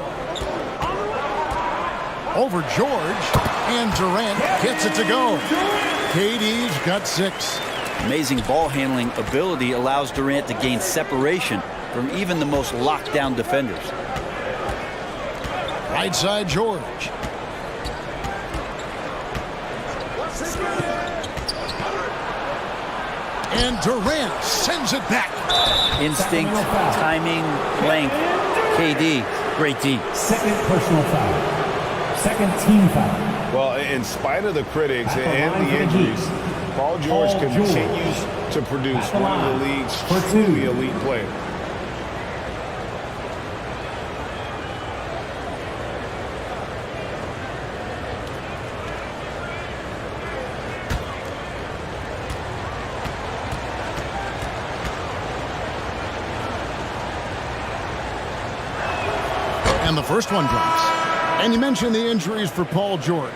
Over George. And Durant gets it to go. KD's got 6. Amazing ball handling ability allows Durant to gain separation from even the most locked down defenders. Right side George. And Durant sends it back. Instinct, timing, length. KD, great D. Second personal foul. Second team foul. Well, in spite of the critics and the injuries, Paul George continues to produce one of the league's truly elite players. And the first one drops. And you mentioned the injuries for Paul George.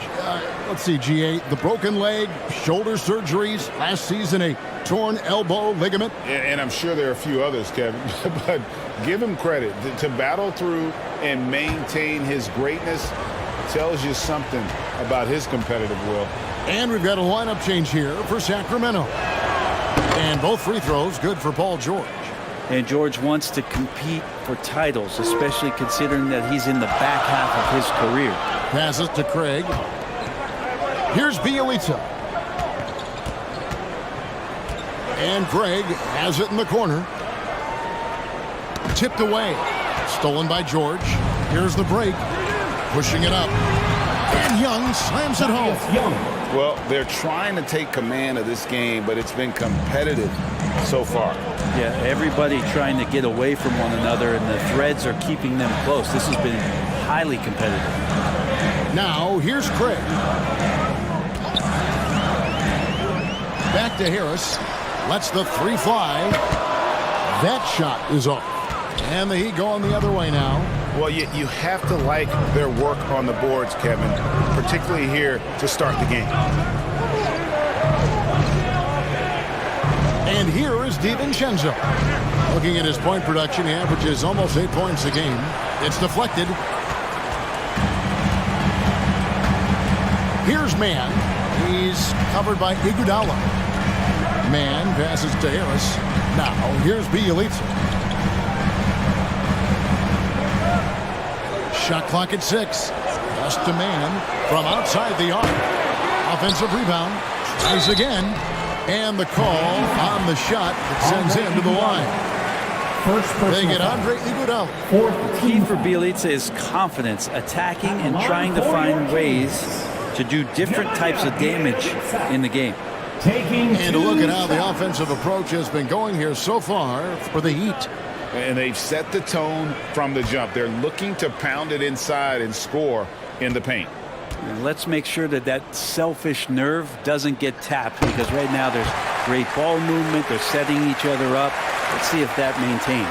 Let's see, GA, the broken leg, shoulder surgeries, last season a torn elbow ligament. And I'm sure there are a few others, Kevin, but give him credit. To battle through and maintain his greatness tells you something about his competitive will. And we've got a lineup change here for Sacramento. And both free throws good for Paul George. And George wants to compete for titles, especially considering that he's in the back half of his career. Passes to Craig. Here's Bielitsa. And Craig has it in the corner. Tipped away. Stolen by George. Here's the break. Pushing it up. And Young slams it home. Well, they're trying to take command of this game, but it's been competitive so far. Yeah, everybody trying to get away from one another, and the threads are keeping them close. This has been highly competitive. Now, here's Craig. Back to Harris. Lets the 3 fly. That shot is off. And the Heat going the other way now. Well, you have to like their work on the boards, Kevin, particularly here to start the game. And here is DiVincenzo. Looking at his point production, he averages almost 8 points a game. It's deflected. Here's Mann. He's covered by Iguodala. Mann passes to Harris. Now, here's Bielitsa. Shot clock at 6. Pass to Mann from outside the arc. Offensive rebound. Tries again. And the call on the shot that sends him to the line. They get Andre Iguodala. Key for Bielitsa is confidence, attacking and trying to find ways to do different types of damage in the game. And a look at how the offensive approach has been going here so far for the Heat. And they've set the tone from the jump. They're looking to pound it inside and score in the paint. And let's make sure that that selfish nerve doesn't get tapped, because right now there's great ball movement. They're setting each other up. Let's see if that maintains.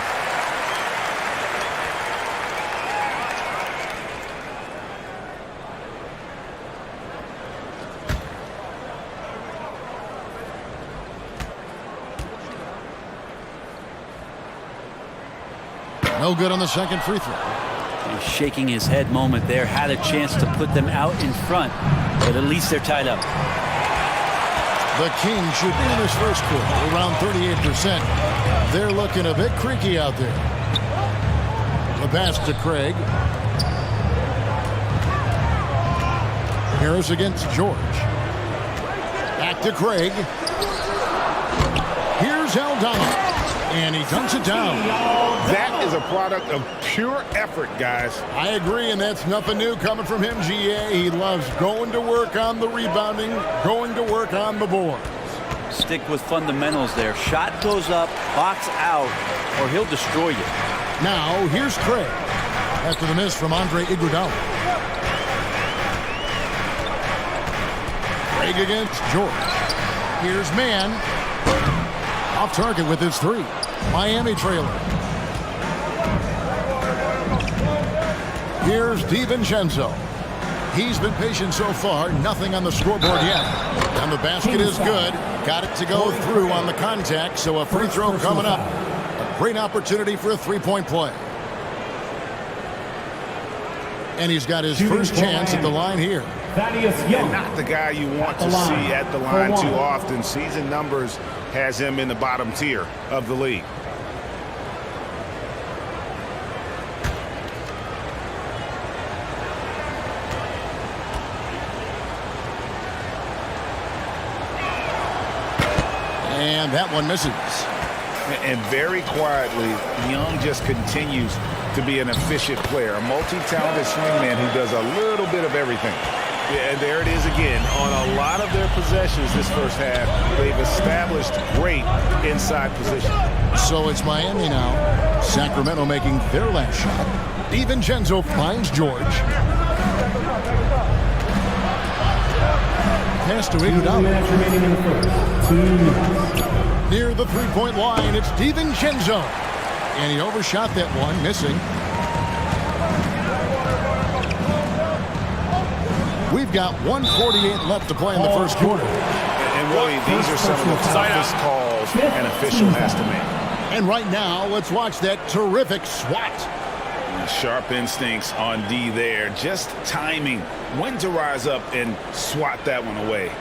No good on the second free throw. He's shaking his head moment there. Had a chance to put them out in front, but at least they're tied up. The Kings should be in this first quarter around 38%. They're looking a bit creaky out there. The pass to Craig. Harris against George. Back to Craig. Here's Aldama. And he dunks it down. That is a product of pure effort, guys. I agree, and that's nothing new coming from him, GA. He loves going to work on the rebounding, going to work on the boards. Stick with fundamentals there. Shot goes up, box out, or he'll destroy you. Now, here's Craig. After the miss from Andre Iguodala. Craig against George. Here's Mann. Off target with his three. Miami trailer. Here's DiVincenzo. He's been patient so far. Nothing on the scoreboard yet. And the basket is good. Got it to go through on the contact, so a free throw coming up. A great opportunity for a three-point play. And he's got his first chance at the line here. And not the guy you want to see at the line too often. Season numbers has him in the bottom tier of the league. And that one misses. And very quietly, Young just continues to be an efficient player, a multi-talented swingman who does a little bit of everything. Yeah, and there it is again. On a lot of their possessions this first half, they've established great inside position. So it's Miami now. Sacramento making their last shot. DiVincenzo finds George. Pass to Iguodala. Near the three-point line, it's DiVincenzo. And he overshot that one, missing. We've got 1:48 left to play in the first quarter. And really, these are some of the toughest calls an official has to make. And right now, let's watch that terrific swat. Sharp instincts on D there. Just timing when to rise up and swat that one away.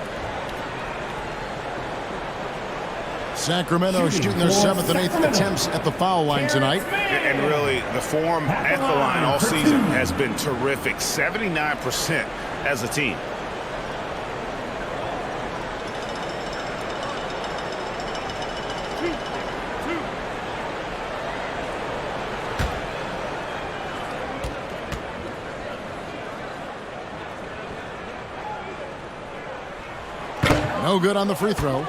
Sacramento shooting their 7th and 8th attempts at the foul line tonight. And really, the form at the line all season has been terrific. 79% as a team. No good on the free throw.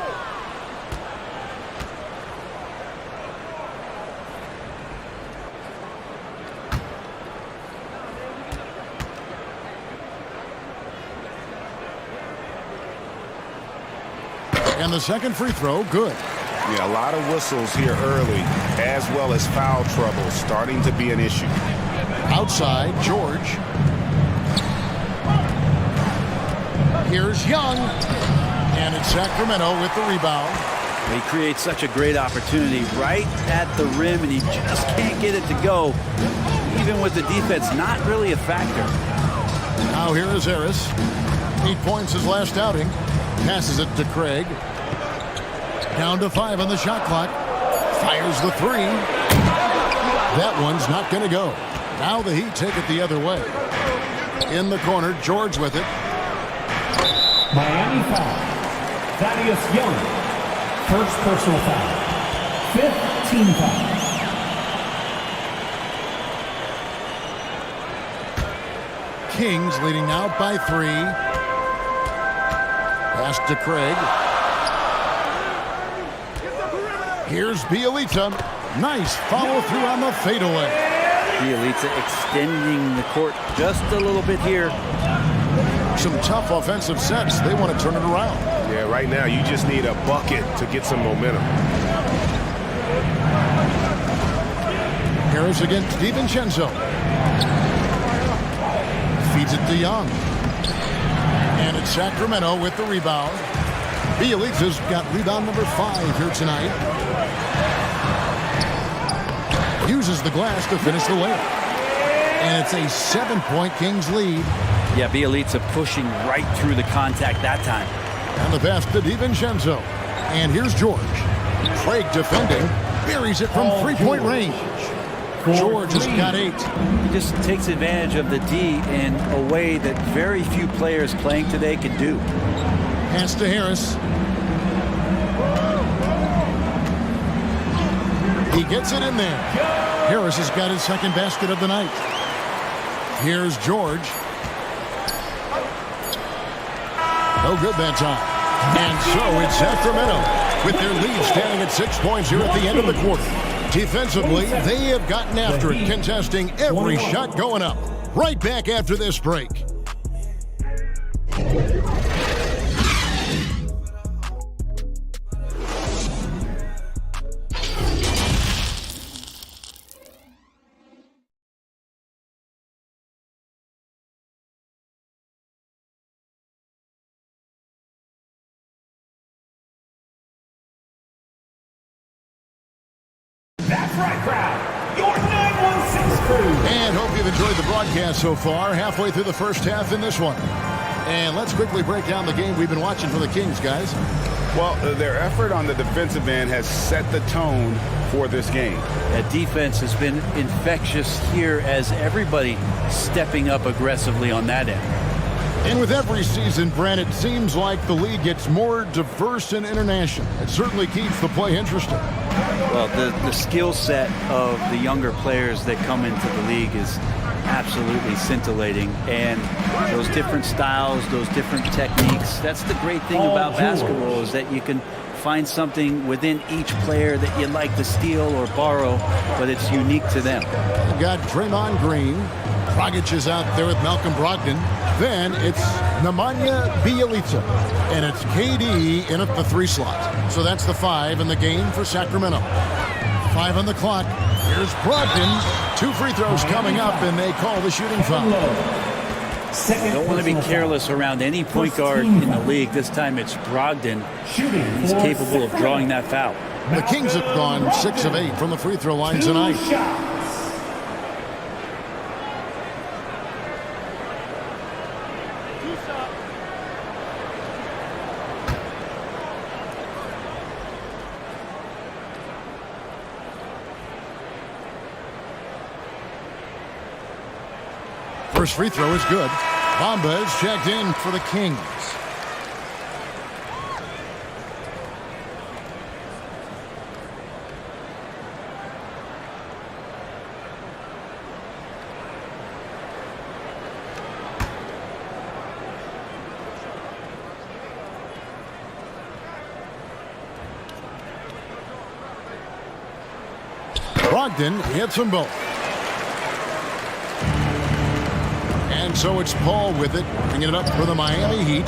And the second free throw, good. Yeah, a lot of whistles here early, as well as foul trouble starting to be an issue. Outside, George. Here's Young. And it's Sacramento with the rebound. He creates such a great opportunity right at the rim, and he just can't get it to go. Even with the defense not really a factor. Now here is Harris. 8 points his last outing. Passes it to Craig. Down to 5 on the shot clock. Fires the three. That one's not going to go. Now the Heat take it the other way. In the corner, George with it. Miami foul. Thaddeus Young. First personal foul. 5th team foul. Kings leading now by 3. Pass to Craig. Here's Bjelica. Nice follow through on the fadeaway. Bjelica extending the court just a little bit here. Some tough offensive sets. They want to turn it around. Yeah, right now you just need a bucket to get some momentum. Harris against DiVincenzo. Feeds it to Young. And it's Sacramento with the rebound. Bjelica's got rebound number 5 here tonight. Uses the glass to finish the layup. And it's a 7-point Kings lead. Yeah, Bjelica pushing right through the contact that time. And the pass to DiVincenzo. And here's George. Craig defending. Buries it from 3-point range. George has got 8. He just takes advantage of the D in a way that very few players playing today can do. Pass to Harris. He gets it in there. Harris has got his second basket of the night. Here's George. No good that time. And so it's Sacramento with their lead standing at 6 points here at the end of the quarter. Defensively, they have gotten after it, contesting every shot going up. Right back after this break. That's right, crowd. Your 916 crew. And hope you've enjoyed the broadcast so far. Halfway through the first half in this one. And let's quickly break down the game we've been watching for the Kings, guys. Well, their effort on the defensive end has set the tone for this game. That defense has been infectious here as everybody stepping up aggressively on that end. And with every season, Brent, it seems like the league gets more diverse and international. It certainly keeps the play interesting. Well, the skill set of the younger players that come into the league is absolutely scintillating. And those different styles, those different techniques, that's the great thing about basketball, is that you can find something within each player that you'd like to steal or borrow, but it's unique to them. We've got Draymond Green. Dragic is out there with Malcolm Brogdon. Then it's Nemanja Bjelica. And it's KD in at the 3 slot. So that's the 5 in the game for Sacramento. 5 on the clock. Here's Brogdon. 2 free throws coming up, and they call the shooting foul. Don't want to be careless around any point guard in the league. This time it's Brogdon. He's capable of drawing that foul. The Kings have gone 6 of 8 from the free throw line tonight. First free throw is good. Bamba is checked in for the Kings. Brogdon hits them both. And so it's Paul with it, bringing it up for the Miami Heat,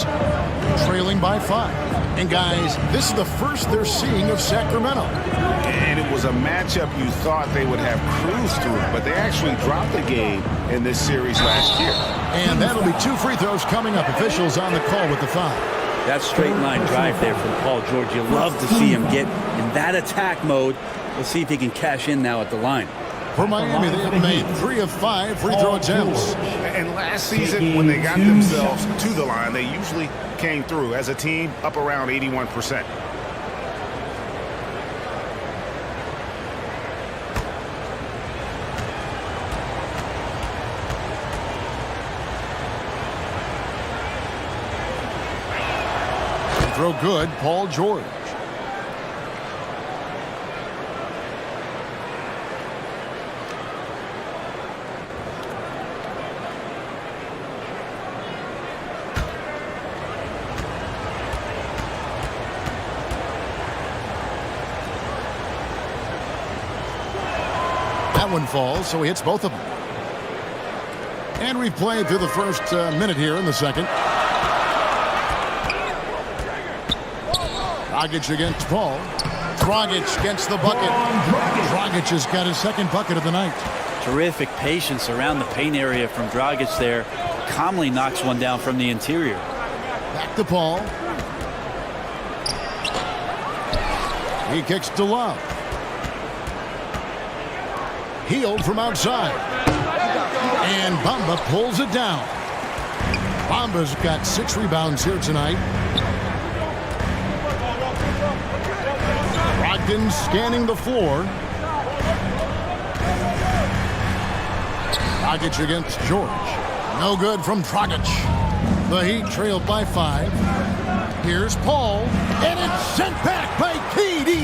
trailing by 5. And guys, this is the first they're seeing of Sacramento. And it was a matchup you thought they would have cruised through, but they actually dropped the game in this series last year. And that'll be 2 free throws coming up. Officials on the call with the foul. That straight line drive there from Paul George. You love to see him get in that attack mode. Let's see if he can cash in now at the line. For Miami, they have made 3 of 5 free throw attempts. And last season, when they got themselves to the line, they usually came through as a team up around 81%. Throw good, Paul George. That one falls, so he hits both of them. And we've played through the first minute here in the second. Dragic against Paul. Dragic gets the bucket. Dragic has got his second bucket of the night. Terrific patience around the paint area from Dragic there. Calmly knocks one down from the interior. Back to Paul. He kicks to Love. Healed from outside. And Bamba pulls it down. Bamba's got 6 rebounds here tonight. Brogdon scanning the floor. Dragic against George. No good from Dragic. The Heat trailed by 5. Here's Paul, and it's sent back by KD.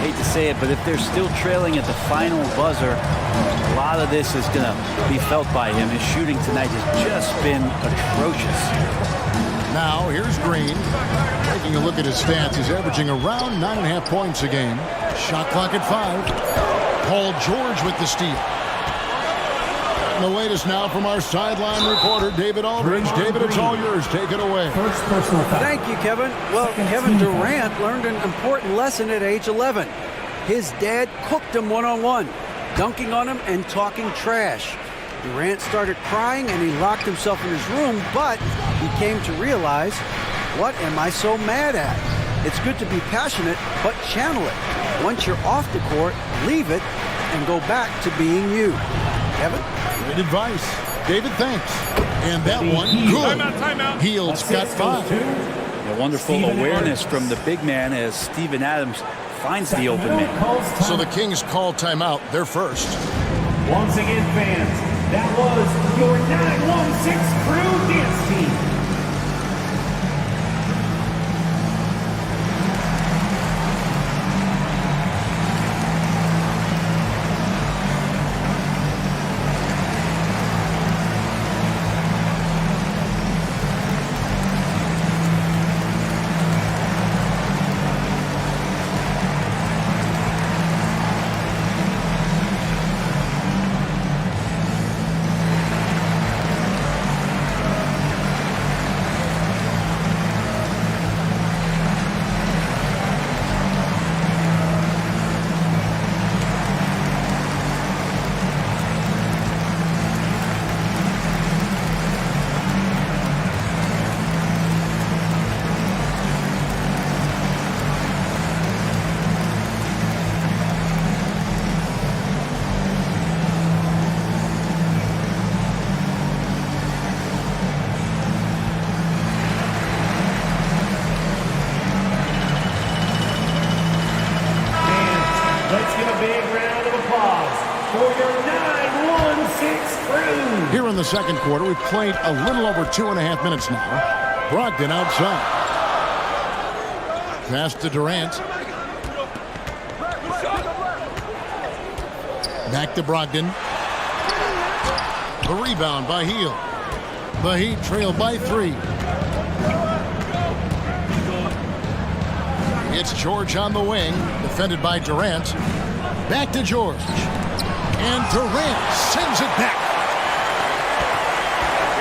Hate to say it, but if they're still trailing at the final buzzer, a lot of this is going to be felt by him. His shooting tonight has just been atrocious. Now, here's Green. Taking a look at his stats, he's averaging around 9.5 points a game. Shot clock at 5. Paul George with the steal. And the latest now from our sideline reporter, David Aldridge. David, it's all yours. Take it away. First personal foul. Thank you, Kevin. Well, Kevin Durant learned an important lesson at age 11. His dad cooked him one-on-one, dunking on him and talking trash. Durant started crying and he locked himself in his room, but he came to realize, what am I so mad at? It's good to be passionate, but channel it. Once you're off the court, leave it and go back to being you. Kevin? Great advice. David, thanks. And that one, good. Timeout. Hield's got 5. A wonderful awareness from the big man as Steven Adams finds the open man. So the Kings call timeout. They're first. Once again, fans, that was your 916 Crew Dance Team. Let's give a big round of applause for your 916 Crew. Here in the second quarter, we've played a little over 2.5 minutes now. Brogdon outside. Pass to Durant. Back to Brogdon. The rebound by Hield. The Heat trail by 3. It's George on the wing, defended by Durant. Back to George. And Durant sends it back.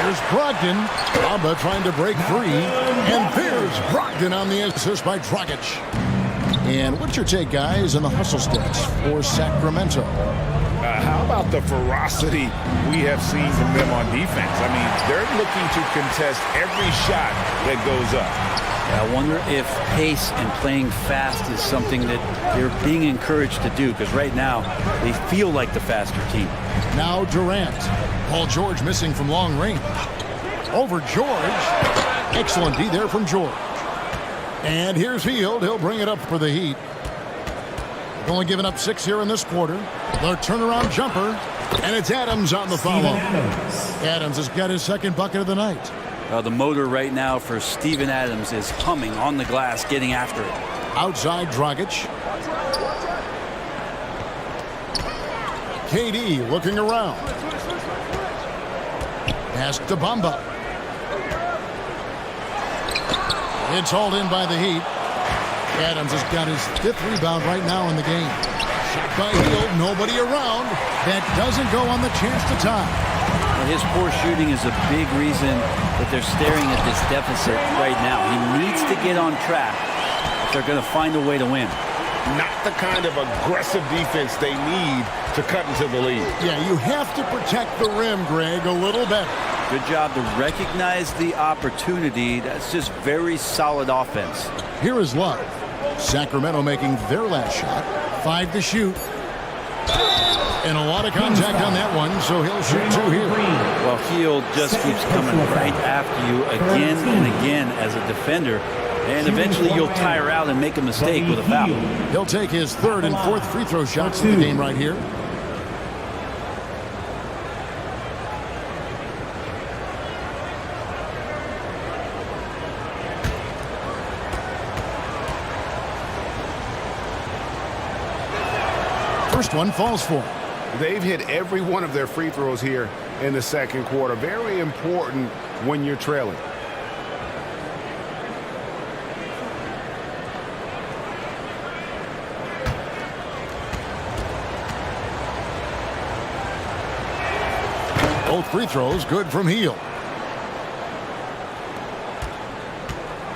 Here's Brogdon. Bamba trying to break free. And there's Brogdon on the assist by Dragic. And what's your take, guys, on the hustle stats for Sacramento? How about the ferocity we have seen from them on defense? I mean, they're looking to contest every shot that goes up. I wonder if pace and playing fast is something that they're being encouraged to do, because right now they feel like the faster team. Now Durant. Paul George missing from long range. Over George. Excellent D there from George. And here's Hield. He'll bring it up for the Heat. They've only given up 6 here in this quarter. The turnaround jumper. And it's Adams on the follow. Adams has got his second bucket of the night. The motor right now for Steven Adams is humming on the glass, getting after it. Outside Dragic. KD looking around. Pass to Bamba. It's hauled in by the Heat. Adams has got his 5th rebound right now in the game. Shot by Hield, nobody around. That doesn't go on the chance to tie. His poor shooting is a big reason that they're staring at this deficit right now. He needs to get on track if they're going to find a way to win. Not the kind of aggressive defense they need to cut into the lead. Yeah, you have to protect the rim, Greg, a little better. Good job to recognize the opportunity. That's just very solid offense. Here is Love. Sacramento making their last shot. 5 to shoot. And a lot of contact on that one, so he'll shoot 2 here. Well, Hield just keeps coming right after you again and again as a defender. And eventually you'll tire out and make a mistake with a foul. He'll take his 3rd and 4th free throw shots in the game right here. first one falls for him. They've hit every one of their free throws here in the second quarter. Very important when you're trailing. Both free throws good from Hield.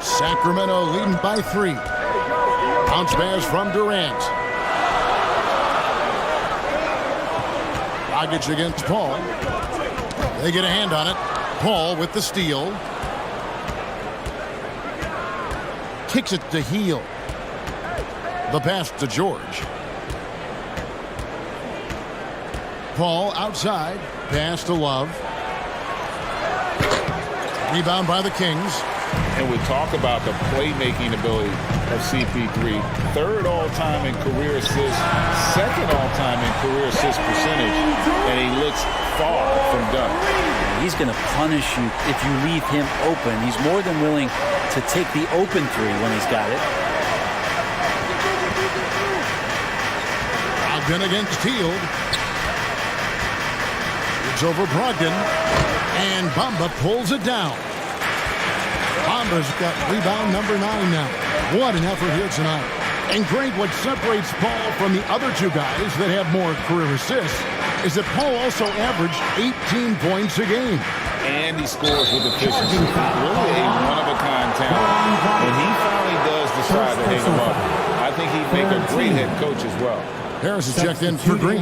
Sacramento leading by 3. Bounce pass from Durant. Dragic against Paul. They get a hand on it. Paul with the steal. Kicks it to Hield. The pass to George. Paul outside. Pass to Love. Rebound by the Kings. And we talk about the playmaking ability of CP3. Third all-time in career assists, second all-time in career assist percentage, and he looks far from done. He's going to punish you if you leave him open. He's more than willing to take the open three when he's got it. Brogdon against Hield. It's over Brogdon, and Bamba pulls it down. Bamba's got rebound number 9 now. What an effort here tonight. And great, what separates Paul from the other two guys that have more career assists is that Paul also averaged 18 points a game. And he scores with efficiency. Really a one-of-a-kind talent. When he finally does decide to hang him up, I think he'd make a great head coach as well. Harris is checked in for Green.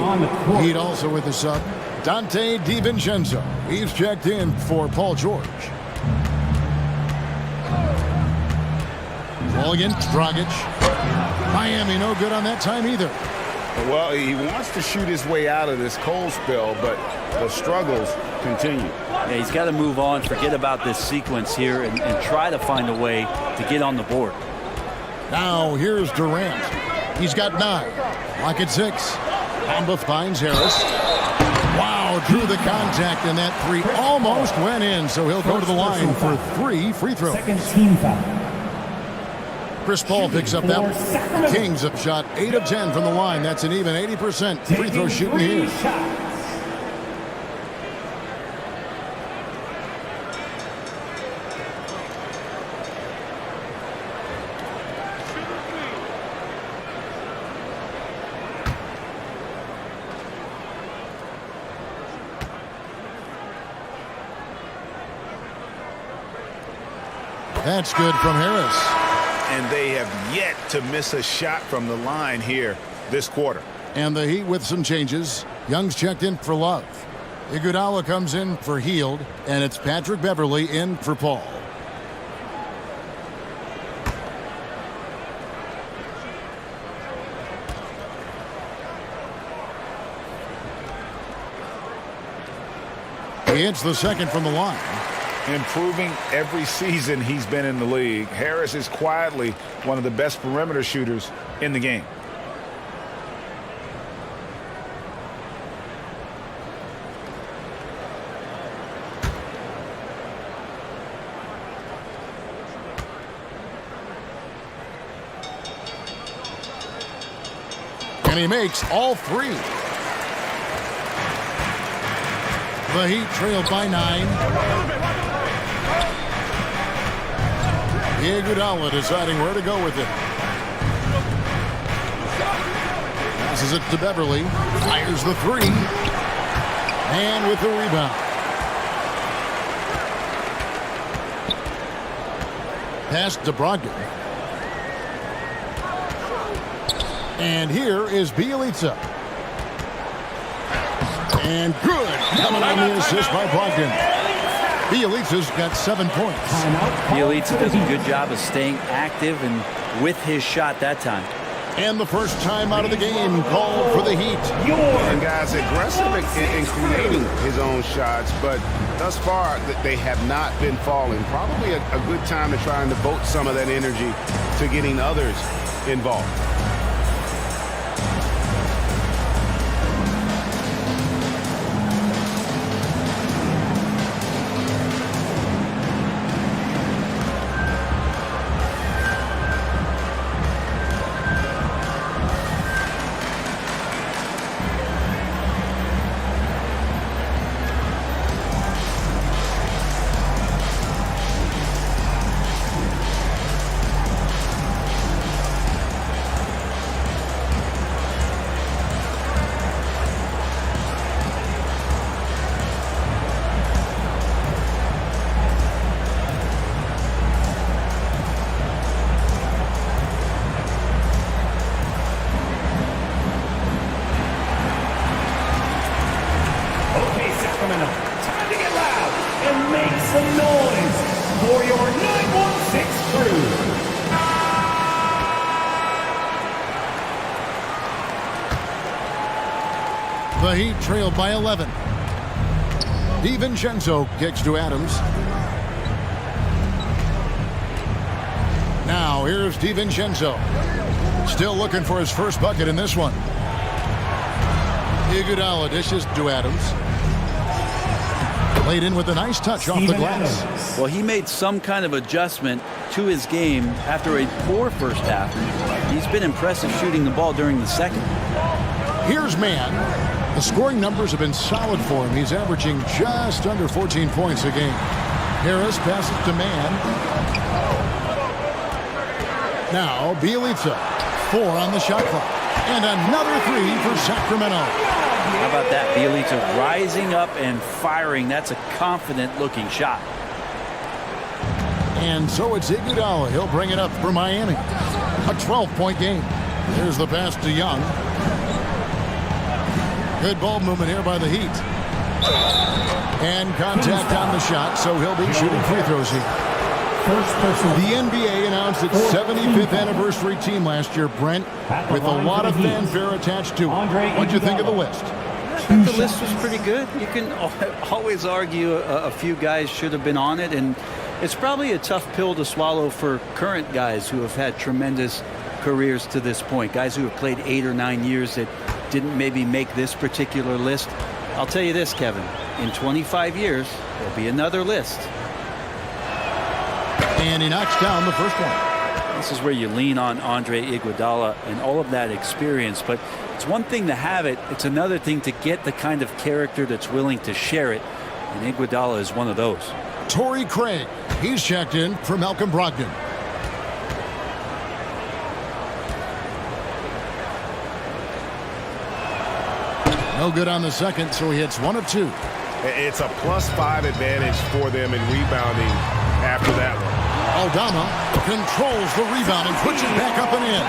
He'd also with the sub. Dante DiVincenzo. He's checked in for Paul George. Ball against Dragic. Miami no good on that time either. Well, he wants to shoot his way out of this cold spell, but the struggles continue. Yeah, he's got to move on, forget about this sequence here, and try to find a way to get on the board. Now here's Durant. He's got 9. Rocket 6. Bamba finds Harris. Wow, drew the contact, and that 3 almost went in, so he'll go to the line for 3 free throws. Second team foul. Chris Paul picks up that one. The Kings have shot 8 of 10 from the line. That's an even 80% free throw shooting here. That's good from Harris. And they have yet to miss a shot from the line here this quarter. And the Heat with some changes. Young's checked in for Love. Iguodala comes in for Hield, and it's Patrick Beverley in for Paul. He hits the second from the line. Improving every season he's been in the league. Harris is quietly one of the best perimeter shooters in the game. And he makes all 3. The Heat trailed by 9. Iguodala deciding where to go with it. Passes it to Beverley. Fires the 3. And with the rebound. Pass to Brogdon. And here is Bjelica. And good. Coming on the assist by Brogdon. Bjelica's got 7 points. Bjelica does a good job of staying active and with his shot that time. And the first time out of the game called for the Heat. And guys, aggressive in creating his own shots, but thus far they have not been falling. Probably a good time to try and devote some of that energy to getting others involved. The Heat trailed by 11. DiVincenzo kicks to Adams. Now here's DiVincenzo. Still looking for his first bucket in this one. Iguodala dishes to Adams. Played in with a nice touch off the glass. Well, he made some kind of adjustment to his game after a poor first half. He's been impressive shooting the ball during the second. Here's Mann. The scoring numbers have been solid for him. He's averaging just under 14 points a game. Harris passes to Mann. Now Bjelica. 4 on the shot clock. And another 3 for Sacramento. How about that? Bjelica rising up and firing. That's a confident-looking shot. And so it's Iguodala. He'll bring it up for Miami. A 12-point game. Here's the pass to Young. Good ball movement here by the Heat. And contact on the shot, so he'll be shooting free throws here. The NBA announced its 75th anniversary team last year, Brent, with a lot of fanfare attached to it. What'd you think of the list? I think the list was pretty good. You can always argue a few guys should have been on it, and it's probably a tough pill to swallow for current guys who have had tremendous careers to this point. Guys who have played 8 or 9 years that didn't maybe make this particular list. I'll tell you this, Kevin. In 25 years, there'll be another list. And he knocks down the first one. This is where you lean on Andre Iguodala and all of that experience. But it's one thing to have it. It's another thing to get the kind of character that's willing to share it. And Iguodala is one of those. Torrey Craig. He's checked in for Malcolm Brogdon. No good on the second, so he hits 1 of 2. It's a +5 advantage for them in rebounding after that one. Aldama controls the rebound and puts it back up and in.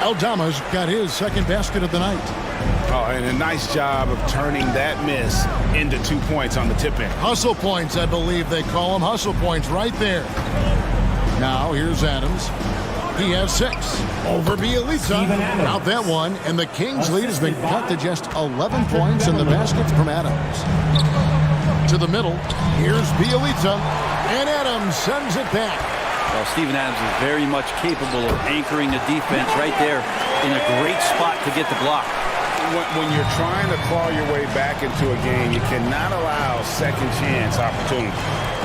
Aldama's got his second basket of the night. Oh, and a nice job of turning that miss into 2 points on the tip-in. Hustle points, I believe they call them. Hustle points right there. Now here's Adams. He has 6 over Bjelica. Out that one, and the Kings' lead has been cut to just 11 points, and the baskets from Adams. To the middle, here's Bjelica, and Adams sends it back. Well, Steven Adams is very much capable of anchoring the defense right there in a great spot to get the block. When you're trying to claw your way back into a game, you cannot allow second chance opportunities.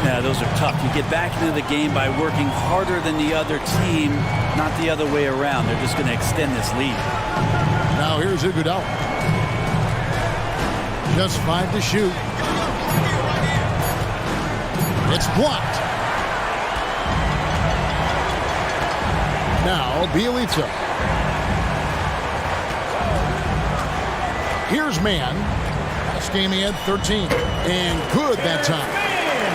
Yeah, those are tough. You get back into the game by working harder than the other team, not the other way around. They're just going to extend this lead. Now here's Iguodala. Just 5 to shoot. It's blocked. Now Bjelica. Here's Mann. Last game he had 13. And good that time.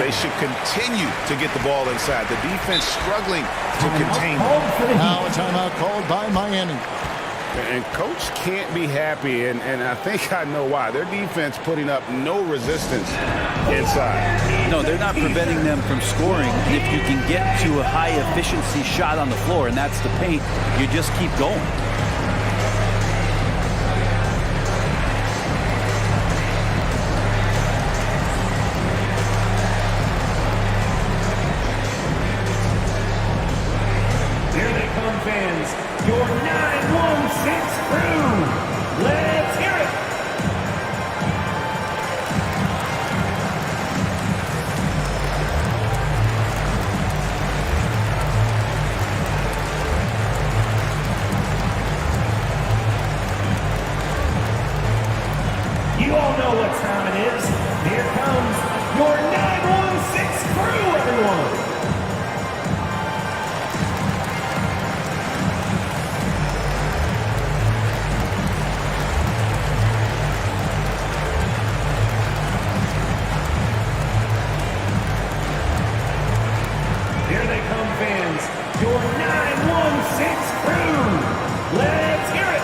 They should continue to get the ball inside. The defense struggling to contain them. Now a timeout called by Miami. And coach can't be happy, and I think I know why. Their defense putting up no resistance inside. No, they're not preventing them from scoring. If you can get to a high-efficiency shot on the floor, and that's the paint, you just keep going. Here they come, fans. Your 916 crew. Let's hear it. You all know what time it is. Here comes your 916 crew, everyone. Here they come, fans. Your 916 crew. Let's hear it.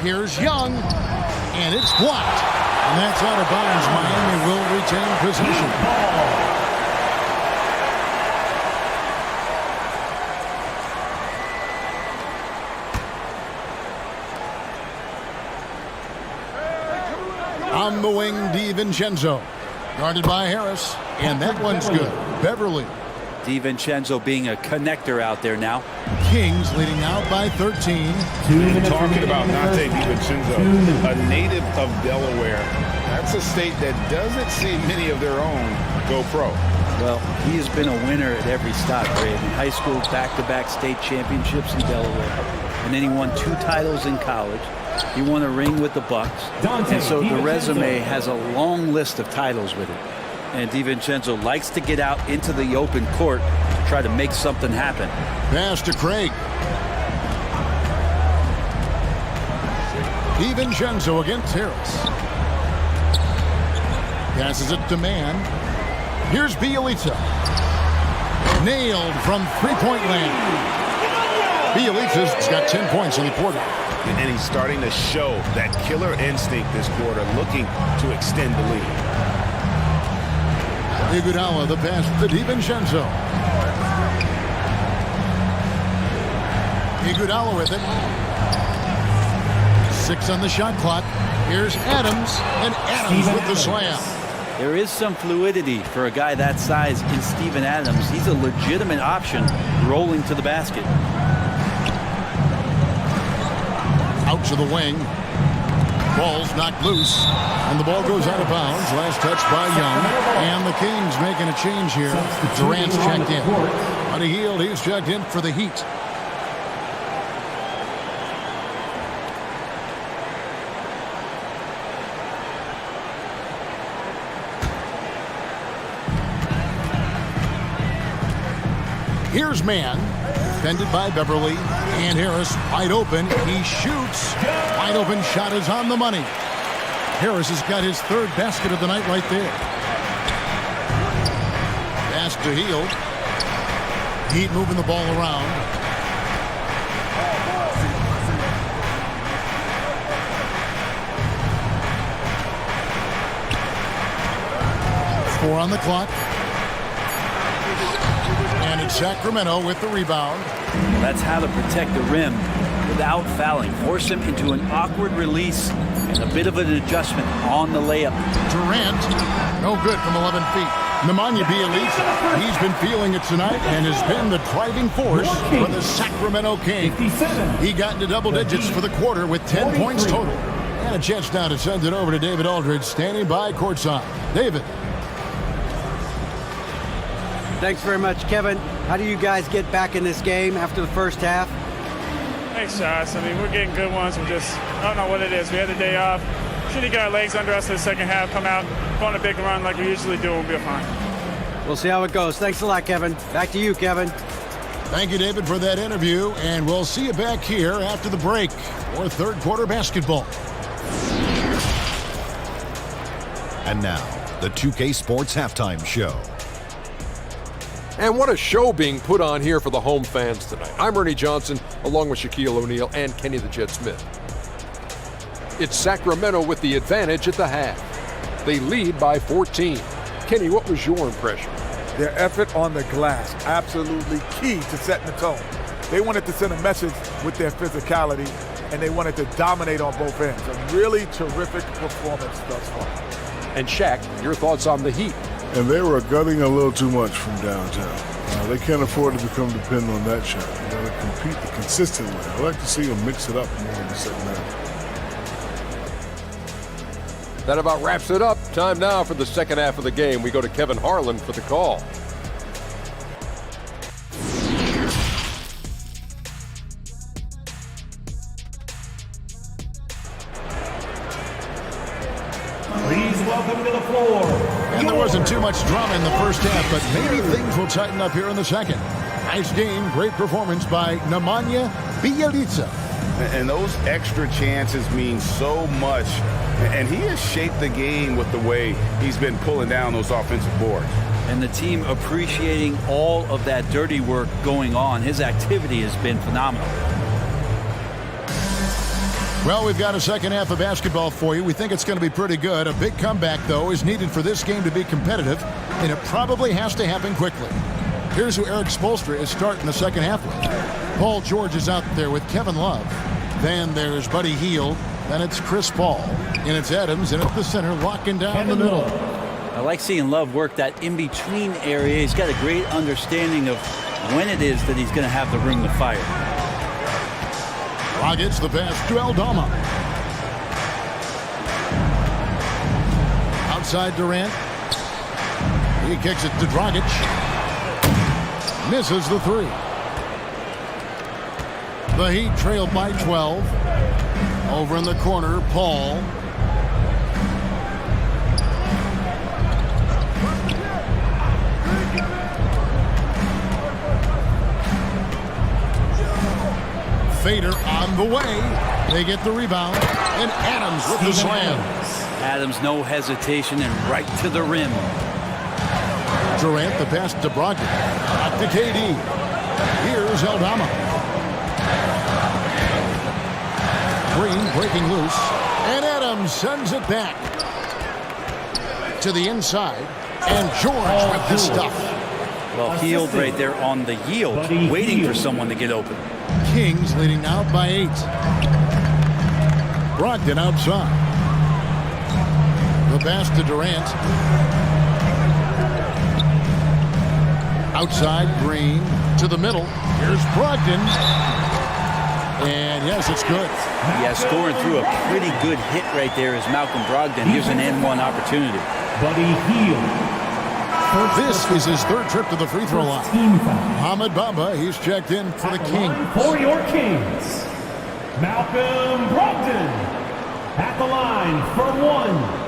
Here's Young, and it's blocked. And that's out of bounds. Miami will retain possession. On the wing, DiVincenzo. Guarded by Harris. And that one's good. Beverly. DiVincenzo being a connector out there now. Kings leading out by 13. And talking about Nate DiVincenzo, a native of Delaware. That's a state that doesn't see many of their own go pro. Well, he has been a winner at every stop, Ray. In high school, back-to-back state championships in Delaware. And then he won 2 titles in college. He won a ring with the Bucks. And so the resume has a long list of titles with it. And DiVincenzo likes to get out into the open court, try to make something happen. Pass to Craig. DiVincenzo against Harris. Passes it to Mann. Here's Bielitsa. Nailed from three-point land. Bielitsa's got 10 points in the quarter. And he's starting to show that killer instinct this quarter, looking to extend the lead. Iguodala, the pass to DiVincenzo. Iguodala with it. 6 on the shot clock. Here's Adams, and Adams with the slam. There is some fluidity for a guy that size in Steven Adams. He's a legitimate option rolling to the basket. Out to the wing. Ball's knocked loose, and the ball goes out of bounds. Last touch by Young, and the Kings making a change here. Durant's checked in. Buddy Hield, he's checked in for the Heat. Here's Mann, defended by Beverly, and Harris wide open. He shoots. Wide open shot is on the money. Harris has got his 3rd basket of the night right there. Pass to Hield. Heat moving the ball around. Four on the clock. And it's Sacramento with the rebound. That's how to protect the rim without fouling. Force him into an awkward release and a bit of an adjustment on the layup. Durant, no good from 11 feet. Nemanja Bjelica, he's been feeling it tonight and has been the driving force for the Sacramento Kings. He got into double digits for the quarter with 10 points total. And a chance now to send it over to David Aldridge, standing by courtside. David. Thanks very much, Kevin. How do you guys get back in this game after the first half? Thanks, Josh. I mean, we're getting good ones. I don't know what it is. We had the day off. Should have got our legs under us in the second half, come out, go on a big run like we usually do, and we'll be fine. We'll see how it goes. Thanks a lot, Kevin. Back to you, Kevin. Thank you, David, for that interview, and we'll see you back here after the break for 3rd quarter basketball. And now, the 2K Sports Halftime Show. And what a show being put on here for the home fans tonight. I'm Ernie Johnson, along with Shaquille O'Neal and Kenny the Jet Smith. It's Sacramento with the advantage at the half. They lead by 14. Kenny, what was your impression? Their effort on the glass, absolutely key to setting the tone. They wanted to send a message with their physicality, and they wanted to dominate on both ends. A really terrific performance thus far. And Shaq, your thoughts on the Heat? And they were gutting a little too much from downtown. They can't afford to become dependent on that shot. They got to compete the consistent way. I like to see them mix it up more in the second half. That about wraps it up. Time now for the second half of the game. We go to Kevin Harlan for the call. Please welcome to the floor. And there wasn't too much drama in the first half, but maybe things will tighten up here in the second. Nice game, great performance by Nemanja Bjelica. And those extra chances mean so much. And he has shaped the game with the way he's been pulling down those offensive boards. And the team appreciating all of that dirty work going on. His activity has been phenomenal. Well, we've got a second half of basketball for you. We think it's going to be pretty good. A big comeback, though, is needed for this game to be competitive, and it probably has to happen quickly. Here's who Eric Spoelstra is starting the second half with. Paul George is out there with Kevin Love. Then there's Buddy Hield. Then it's Chris Paul. And it's Adams in at the center, locking down the middle. I like seeing Love work that in-between area. He's got a great understanding of when it is that he's going to have the room to fire. Dragic's the pass to Aldama. Outside Durant. He kicks it to Dragic. Misses the three. The Heat trailed by 12. Over in the corner, Paul. Fader on the way. They get the rebound. And Adams with the slam. Adams, no hesitation, and right to the rim. Durant, the pass to Brogdon. Back to KD. Here's Aldama. Green breaking loose. And Adams sends it back to the inside. And George with the stuff. Well, Hield right there on the yield, waiting for someone to get open. Kings leading now by 8. Brogdon outside. The pass to Durant. Outside, Green to the middle. Here's Brogdon. And yes, it's good. Yeah, scoring through a pretty good hit right there is Malcolm Brogdon. Here's an N1 opportunity. Buddy Hield. This is his third trip to the free throw line. Mohamed Bamba, he's checked in for the Kings. For your Kings, Malcolm Brogdon at the line for one.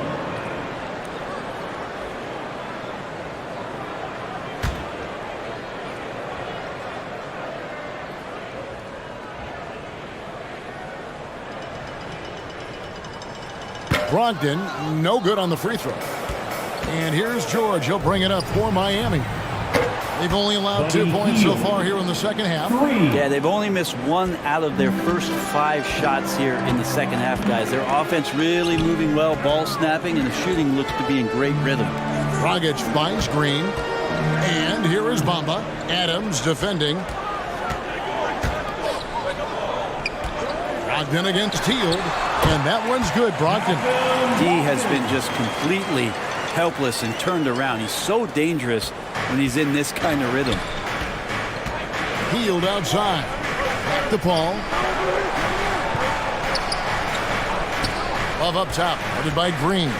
Brogdon, no good on the free throw. And here's George. He'll bring it up for Miami. They've only allowed 2 points so far here in the second half. Yeah, they've only missed 1 out of their first 5 shots here in the second half, guys. Their offense really moving well, ball snapping, and the shooting looks to be in great rhythm. Dragic finds Green. And here is Bamba. Adams defending. Brogdon against Hield. And that one's good, Brogdon. D has been just completely helpless and turned around. He's so dangerous when he's in this kind of rhythm. Hield outside. Back to Paul. Love up top. Headed by Green.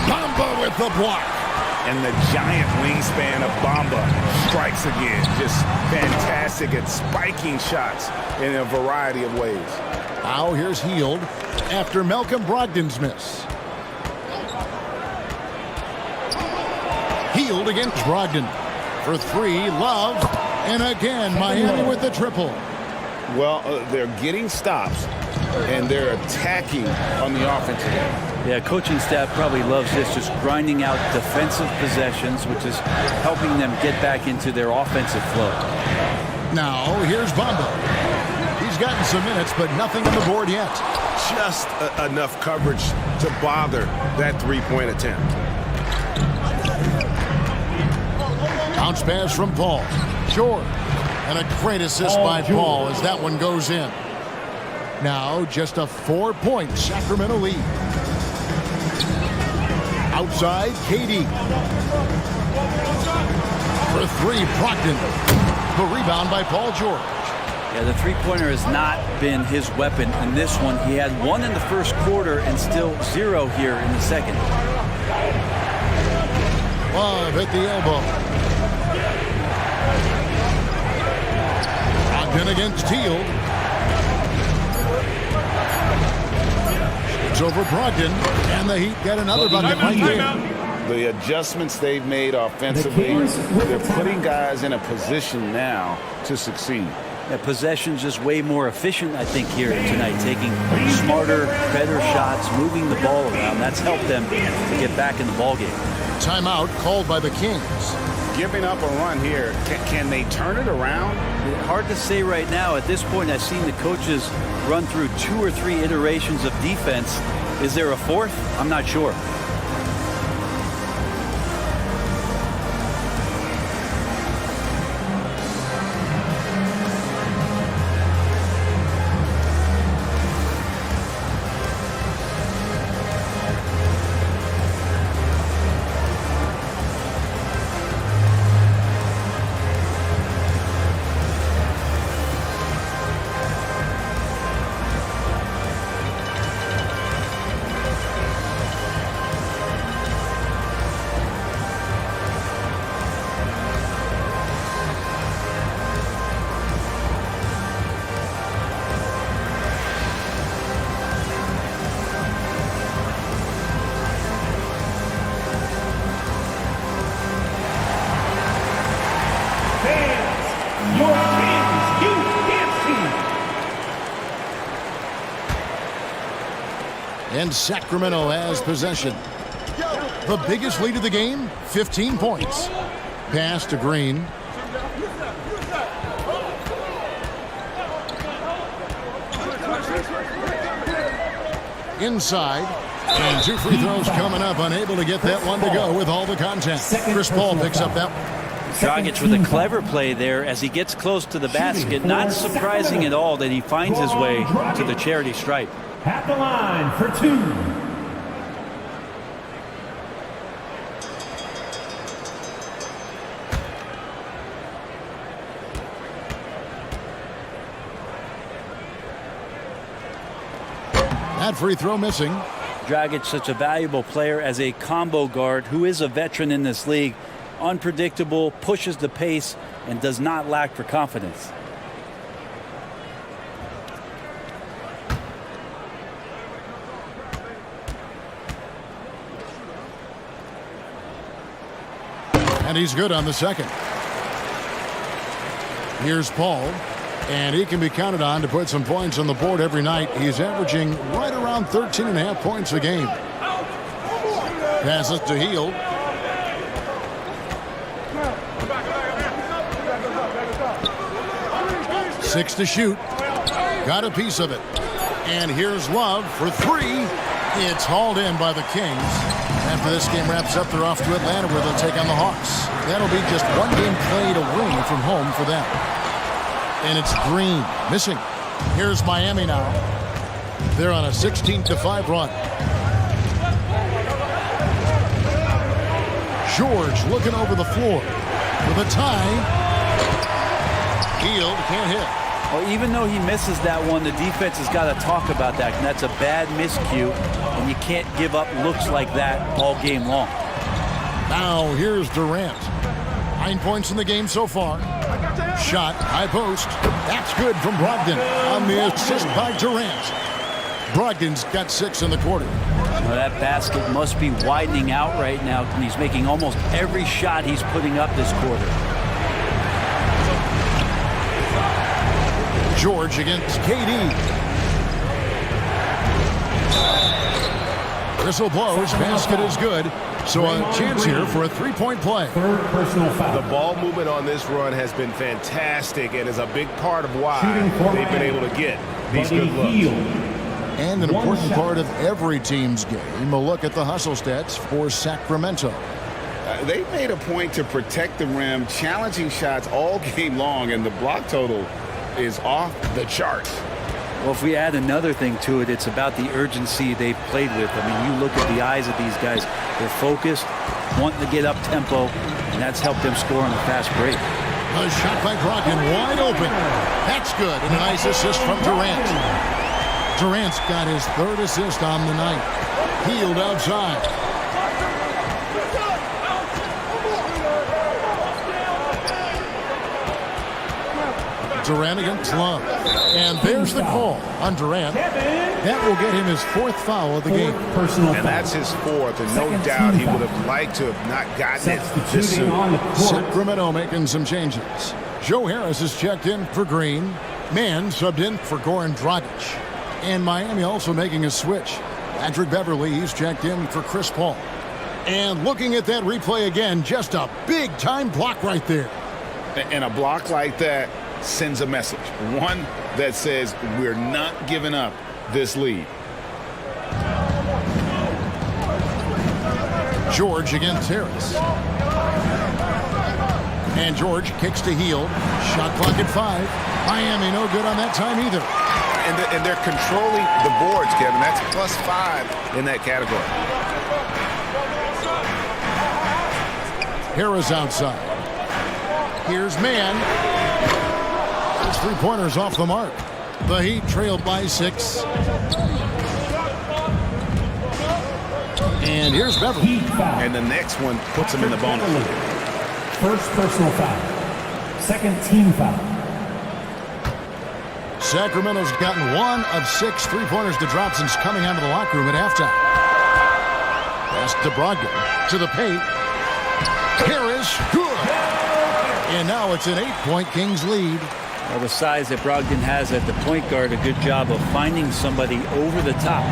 Bamba with the block. And the giant wingspan of Bamba strikes again. Just fantastic at spiking shots in a variety of ways. Now here's Hield after Malcolm Brogdon's miss. Hield against Brogdon for 3. Love. And again, Miami with the triple. Well, they're getting stops, and they're attacking on the offensive end. Yeah, coaching staff probably loves this, just grinding out defensive possessions, which is helping them get back into their offensive flow. Now, here's Bamba. He's gotten some minutes, but nothing on the board yet. Just enough coverage to bother that three-point attempt. Bounce pass from Paul. Short. And a great assist by Paul as that one goes in. Now just a 4-point Sacramento lead. Outside, KD. For 3, Brogdon. The rebound by Paul George. Yeah, the three-pointer has not been his weapon in this one. He had 1 in the first quarter and still 0 here in the second. Love at the elbow. Brogdon against Hield. It's over Brogdon, and the Heat get another bucket right there. The adjustments they've made offensively, they're putting guys in a position now to succeed. Yeah, possession's just way more efficient, I think, here tonight, taking smarter, better shots, moving the ball around. That's helped them to get back in the ballgame. Timeout called by the Kings. Giving up a run here, can they turn it around? Hard to say right now. At this point, I've seen the coaches run through 2 or 3 iterations of defense. Is there a 4th? I'm not sure. and Sacramento has possession. The biggest lead of the game, 15 points. Pass to Green. Inside. And 2 free throws coming up. Unable to get that one to go with all the contact. Chris Paul picks up that one. Dragic with a clever play there as he gets close to the basket. Not surprising at all that he finds his way to the charity stripe. At the line for 2. That free throw missing. Dragic, such a valuable player as a combo guard who is a veteran in this league. Unpredictable, pushes the pace, and does not lack for confidence. And he's good on the second. Here's Paul. And he can be counted on to put some points on the board every night. He's averaging right around 13.5 points a game. Passes to Hield. Six to shoot. Got a piece of it. And here's Love for 3. It's hauled in by the Kings. After this game wraps up, they're off to Atlanta where they'll take on the Hawks. That'll be just one game played away from home for them. And it's Green missing. Here's Miami now. They're on a 16-5 run. George looking over the floor with a tie. Hield can't hit. Well, even though he misses that one, the defense has got to talk about that. And that's a bad miscue, and you can't give up looks like that all game long. Now here's Durant. 9 points in the game so far. Shot, high post. That's good from Brogdon on the assist by Durant. Brogdon's got 6 in the quarter. Well, that basket must be widening out right now, and he's making almost every shot he's putting up this quarter. George against KD. Whistle blows, basket is good. So a chance here for a 3-point play. Third personal foul. The ball movement on this run has been fantastic and is a big part of why they've been able to get these good looks. And an important part of every team's game, a look at the hustle stats for Sacramento. They made a point to protect the rim, challenging shots all game long, and the block total is off the charts. Well, if we add another thing to it, it's about the urgency they've played with. I mean, you look at the eyes of these guys. They're focused, wanting to get up tempo, and that's helped them score on a fast break. A shot by Brogdon, wide open. That's good, and a nice assist from Durant. Durant's got his 3rd assist on the night. Hield outside. Durant against Love. And there's the call on Durant. That will get him his 4th foul of the game. And that's his 4th, and no doubt he would have liked to have not gotten it this soon. Sacramento making some changes. Joe Harris is checked in for Green. Mann subbed in for Goran Dragic. And Miami also making a switch. Patrick Beverly, he's checked in for Chris Paul. And looking at that replay again, just a big-time block right there. And a block like that sends a message. One that says we're not giving up this lead. George against Harris. And George kicks to Hield. Shot clock at 5. Miami no good on that time either. And they're controlling the boards, Kevin. That's +5 in that category. Harris outside. Here's Mann. His 3-pointers off the mark. The Heat trailed by 6. And here's Beverly. And the next one puts him in the bonus. First personal foul. Second team foul. Sacramento's gotten 1 of 6 3-pointers to drop since coming out of the locker room at halftime. Pass to Brogdon. To the paint. Harris. Good. And now it's an 8-point Kings lead. Well, the size that Brogdon has at the point guard, a good job of finding somebody over the top.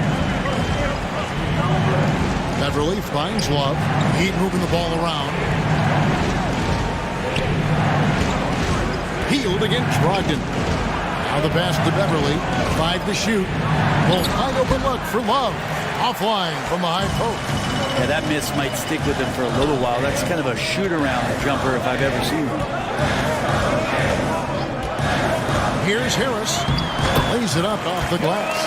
Beverly finds Love. Heat moving the ball around. Healed against Brogdon. Now the pass to Beverly. 5 to shoot. Well, high open look for Love. Offline from the high post. Yeah, that miss might stick with him for a little while. That's kind of a shoot-around jumper if I've ever seen one. Here's Harris. Lays it up off the glass.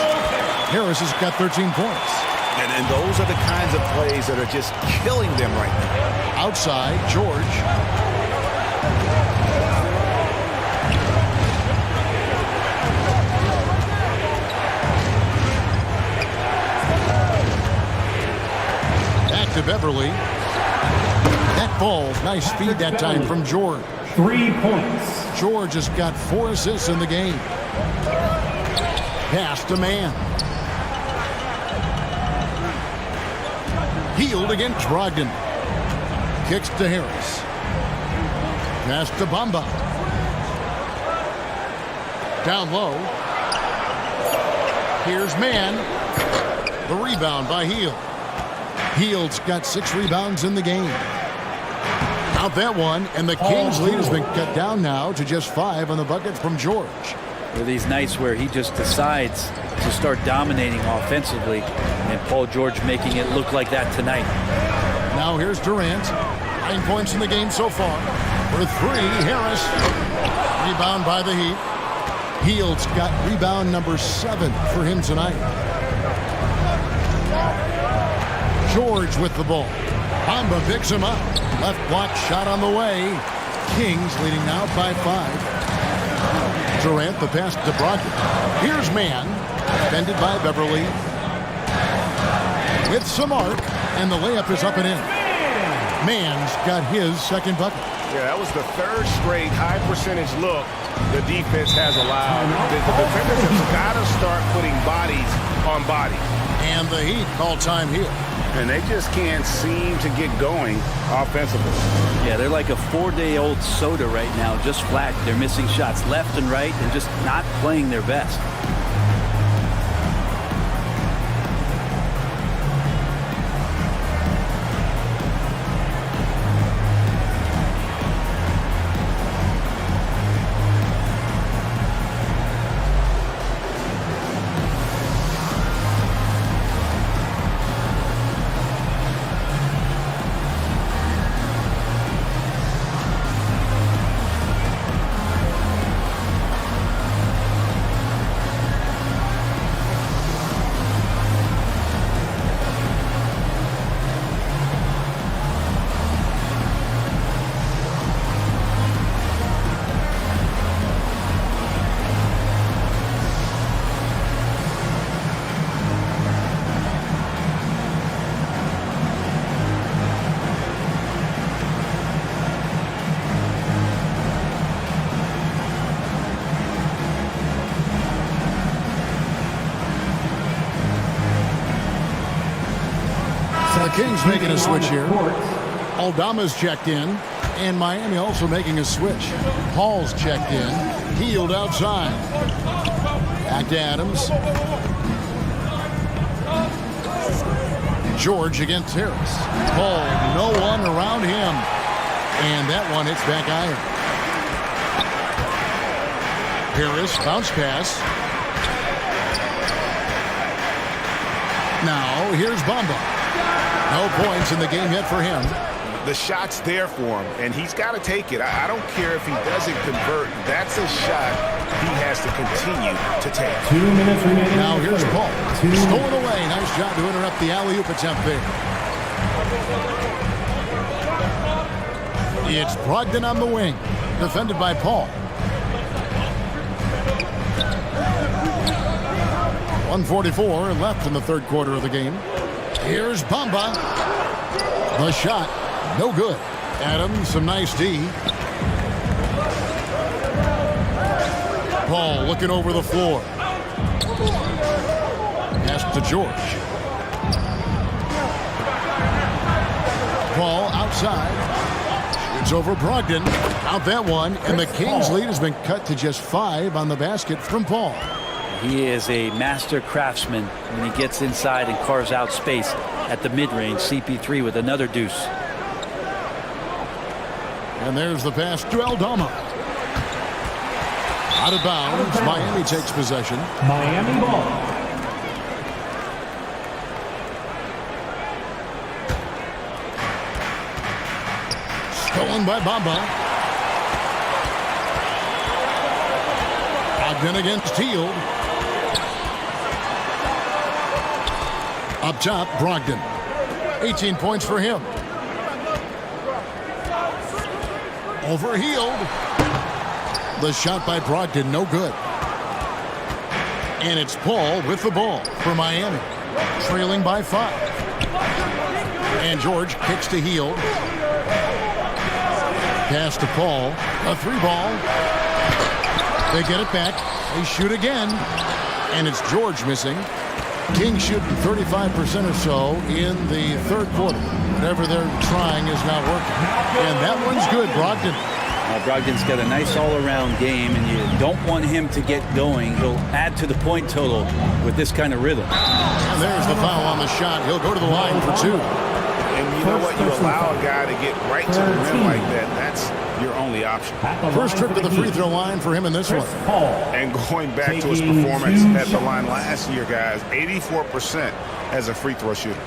Harris has got 13 points. And those are the kinds of plays that are just killing them right now. Outside, George. Back to Beverly. That ball, nice feed that time from George. 3 points. George has got 4 assists in the game. Pass to Mann. Healed against Brogdon. Kicks to Harris. Pass to Bamba. Down low. Here's Mann. The rebound by Hield. Hield's got 6 rebounds in the game. Out that one, and the Kings' lead has been cut down now to just 5 on the bucket from George. There are these nights where he just decides to start dominating offensively, and Paul George making it look like that tonight. Now here's Durant. 9 points in the game so far. For 3, Harris. Rebound by the Heat. Hield's got rebound number 7 for him tonight. George with the ball. Bamba picks him up. Left block shot on the way. Kings leading now by 5. Durant the pass to Brogdon. Here's Mann. Defended by Beverly. With some arc. And the layup is up and in. Mann's got his second bucket. Yeah, that was the 3rd straight high percentage look the defense has allowed. The defenders have got to start putting bodies on bodies. And the Heat call time here. And they just can't seem to get going offensively. Yeah, they're like a 4-day-old soda right now, just flat. They're missing shots left and right and just not playing their best. The Kings making a switch here. Aldama's checked in, and Miami also making a switch. Paul's checked in. Hield outside. Back to Adams. George against Harris. Paul, no one around him. And that one hits back iron. Harris, bounce pass. Now, here's Bamba. No points in the game yet for him. The shot's there for him, and he's got to take it. I don't care if he doesn't convert. That's a shot he has to continue to take. 2 minutes remaining. Now here's Paul. Stolen away. Nice job to interrupt the alley-oop attempt there. It's Brogdon on the wing. Defended by Paul. 1:44 left in the third quarter of the game. Here's Bamba. The shot, no good. Adams, some nice D. Paul looking over the floor. Pass to George. Paul outside. It's over Brogdon. Out that one, and the Kings lead has been cut to just 5 on the basket from Paul. He is a master craftsman when he gets inside and carves out space at the mid-range. CP3 with another deuce. And there's the pass to Aldama. Out of bounds. Miami takes possession. Miami ball. Stolen by Bamba. Ogden against Hield. Up top, Brogdon. 18 points for him. Over Hield. The shot by Brogdon, no good. And it's Paul with the ball for Miami. Trailing by 5. And George kicks to Hield. Pass to Paul. A 3-ball. They get it back. They shoot again. And it's George missing. King shooting 35% or so in the third quarter. Whatever they're trying is not working. And that one's good, Brogdon. Brogdon's got a nice all-around game, and you don't want him to get going. He'll add to the point total with this kind of rhythm. And there's the foul on the shot. He'll go to the line for 2. And you know what? You allow a guy to get right to the rim like that. That's your only option. First trip to the free throw line for him in this one. And going back to his performance at the line last year, guys, 84% as a free throw shooter.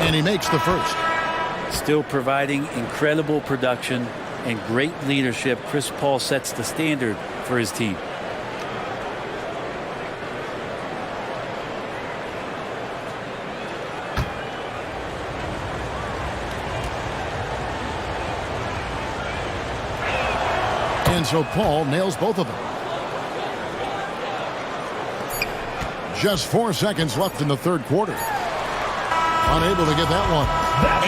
And he makes the first. Still providing incredible production and great leadership. Chris Paul sets the standard for his team. And so Paul nails both of them. Just 4 seconds left in the third quarter. Unable to get that one.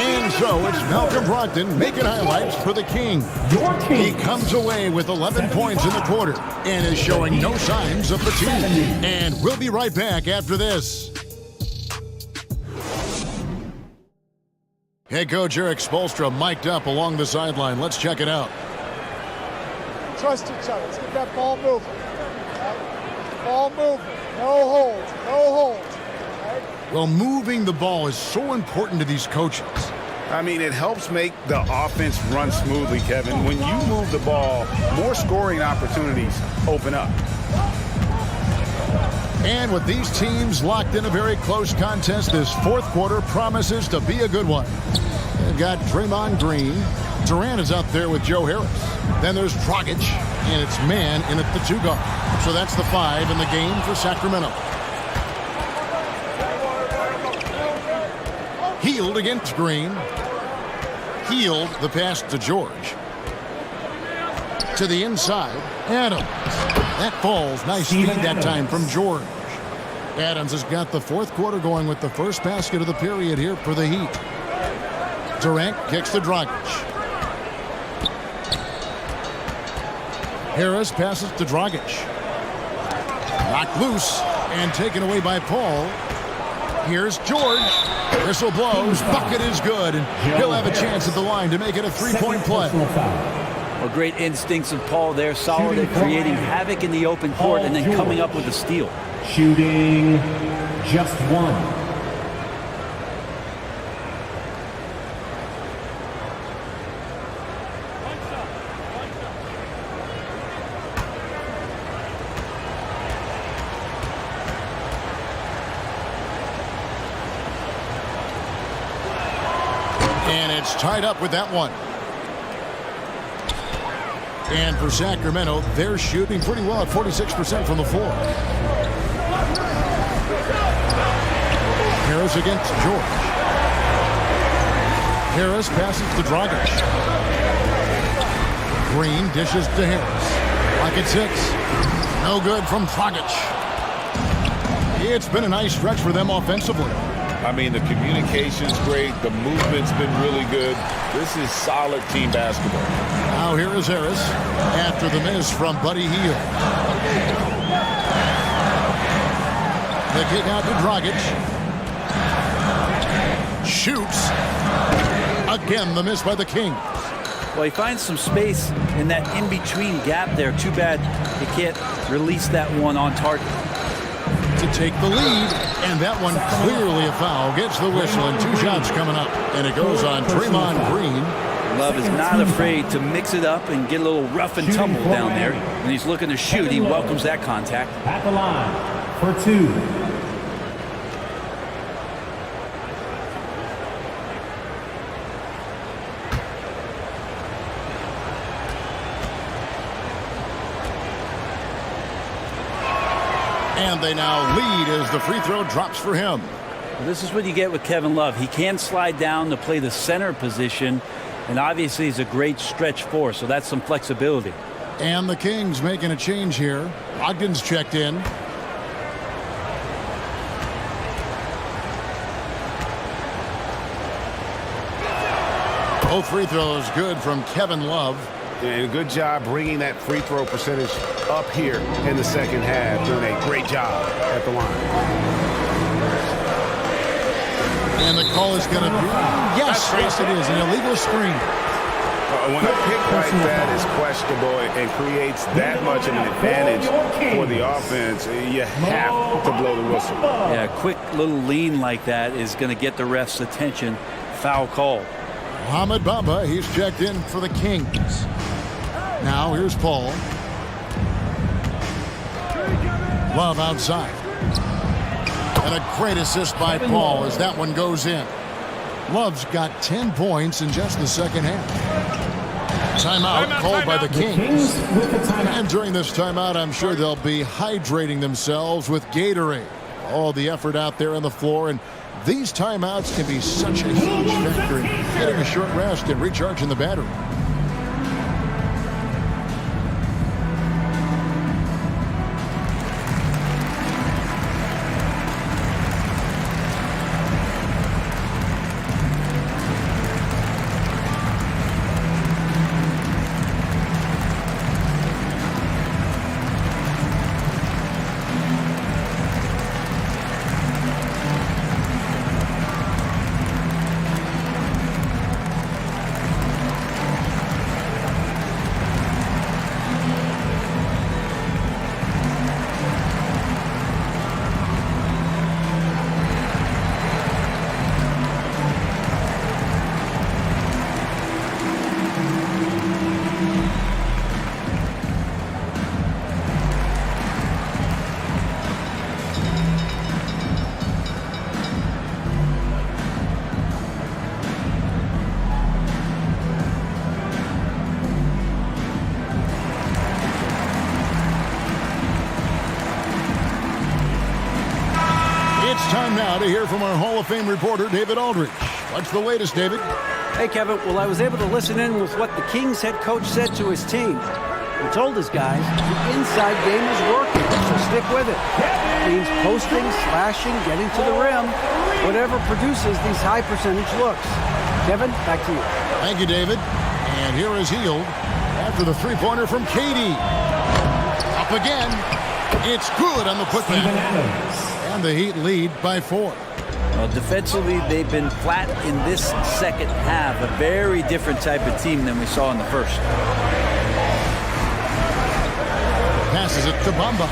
And so it's Malcolm Brogdon making highlights for the King. He comes away with 11 points in the quarter and is showing no signs of fatigue. And we'll be right back after this. Head coach Eric Spoelstra mic'd up along the sideline. Let's check it out. Trust each other. Let's get that ball moving. Ball moving. No holds. No holds. Well, moving the ball is so important to these coaches. I mean, it helps make the offense run smoothly, Kevin. When you move the ball, more scoring opportunities open up. And with these teams locked in a very close contest, this fourth quarter promises to be a good one. They've got Draymond Green. Durant is out there with Joe Harris. Then there's Dragic, and it's man in at the 2 guard. So that's the 5 in the game for Sacramento. Hield against Green. Hield, the pass to George. To the inside, Adams. That falls. Nice feed that time from George. Adams has got the fourth quarter going with the first basket of the period here for the Heat. Durant kicks to Dragic. Harris passes to Dragic. Knocked loose and taken away by Paul. Here's George. Whistle blows. Bucket is good. And he'll have a chance at the line to make it a 3-point play. Well, great instincts of Paul there. Solid at creating havoc in the open court and then coming up with a steal. Shooting just 1. Tied up with that one. And for Sacramento, they're shooting pretty well at 46% from the floor. Harris against George. Harris passes to Dragic. Green dishes to Harris. Like it's 6. No good from Dragic. It's been a nice stretch for them offensively. I mean, the communication's great. The movement's been really good. This is solid team basketball. Now here is Harris after the miss from Buddy Hield. The kick out to Dragic. Shoots. Again, the miss by the Kings. Well, he finds some space in that in-between gap there. Too bad he can't release that one on target. To take the lead, and that one clearly a foul. Gets the whistle, and 2 shots coming up. And it goes on Draymond Green. Love is not afraid to mix it up and get a little rough and tumble down there. When he's looking to shoot, he welcomes that contact. At the line for 2. And they now lead as the free throw drops for him. Well, this is what you get with Kevin Love. He can slide down to play the center position, and obviously he's a great stretch four, so that's some flexibility. And the Kings making a change here. Ogden's checked in. Both free throws good from Kevin Love. And good job bringing that free throw percentage up here in the second half. Doing a great job at the line. And the call is going to be, yes, it is, an illegal screen. When a pick like that is questionable and creates that much of an advantage for the offense, you have to blow the whistle. Yeah, a quick little lean like that is going to get the ref's attention. Foul call. Mohamed Bamba, he's checked in for the Kings. Now here's Paul. Love outside. And a great assist by Paul as that one goes in. Love's got 10 points in just the second half. Timeout called by the Kings. And during this timeout, I'm sure they'll be hydrating themselves with Gatorade. All the effort out there on the floor, and these timeouts can be such a huge factor in getting a short rest and recharging the battery. Time now to hear from our Hall of Fame reporter, David Aldridge. What's the latest, David? Hey, Kevin. Well, I was able to listen in with what the Kings head coach said to his team. He told his guys the inside game is working, so stick with it. It means posting, slashing, getting to the rim, whatever produces these high percentage looks. Kevin, back to you. Thank you, David. And here is Hield after the three-pointer from KD. Up again. It's good on the putback. And the Heat lead by 4. Well, defensively, they've been flat in this second half. A very different type of team than we saw in the first. Passes it to Bamba.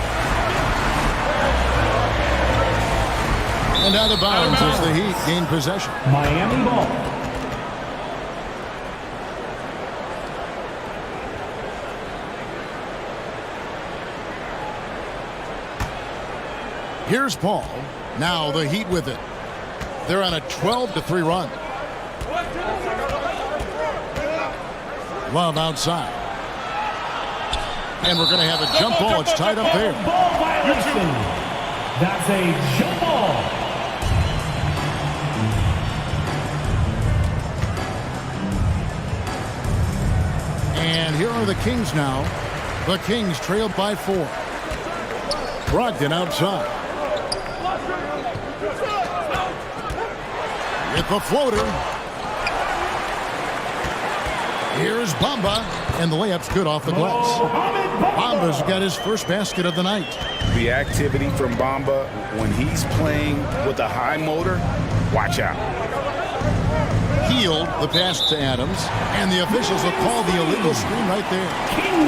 And out of bounds as the Heat gain possession. Miami ball. Here's Paul. Now the Heat with it. They're on a 12-3 run. Love outside. And we're going to have a jump ball. It's tied up there. Ball violation. That's a jump ball. And here are the Kings now. The Kings trailed by 4. Brogdon outside. With the floater. Here's Bamba, and the layup's good off the glass. Bamba's got his first basket of the night. The activity from Bamba when he's playing with a high motor, watch out. Healed the pass to Adams, and the officials will call the illegal screen right there.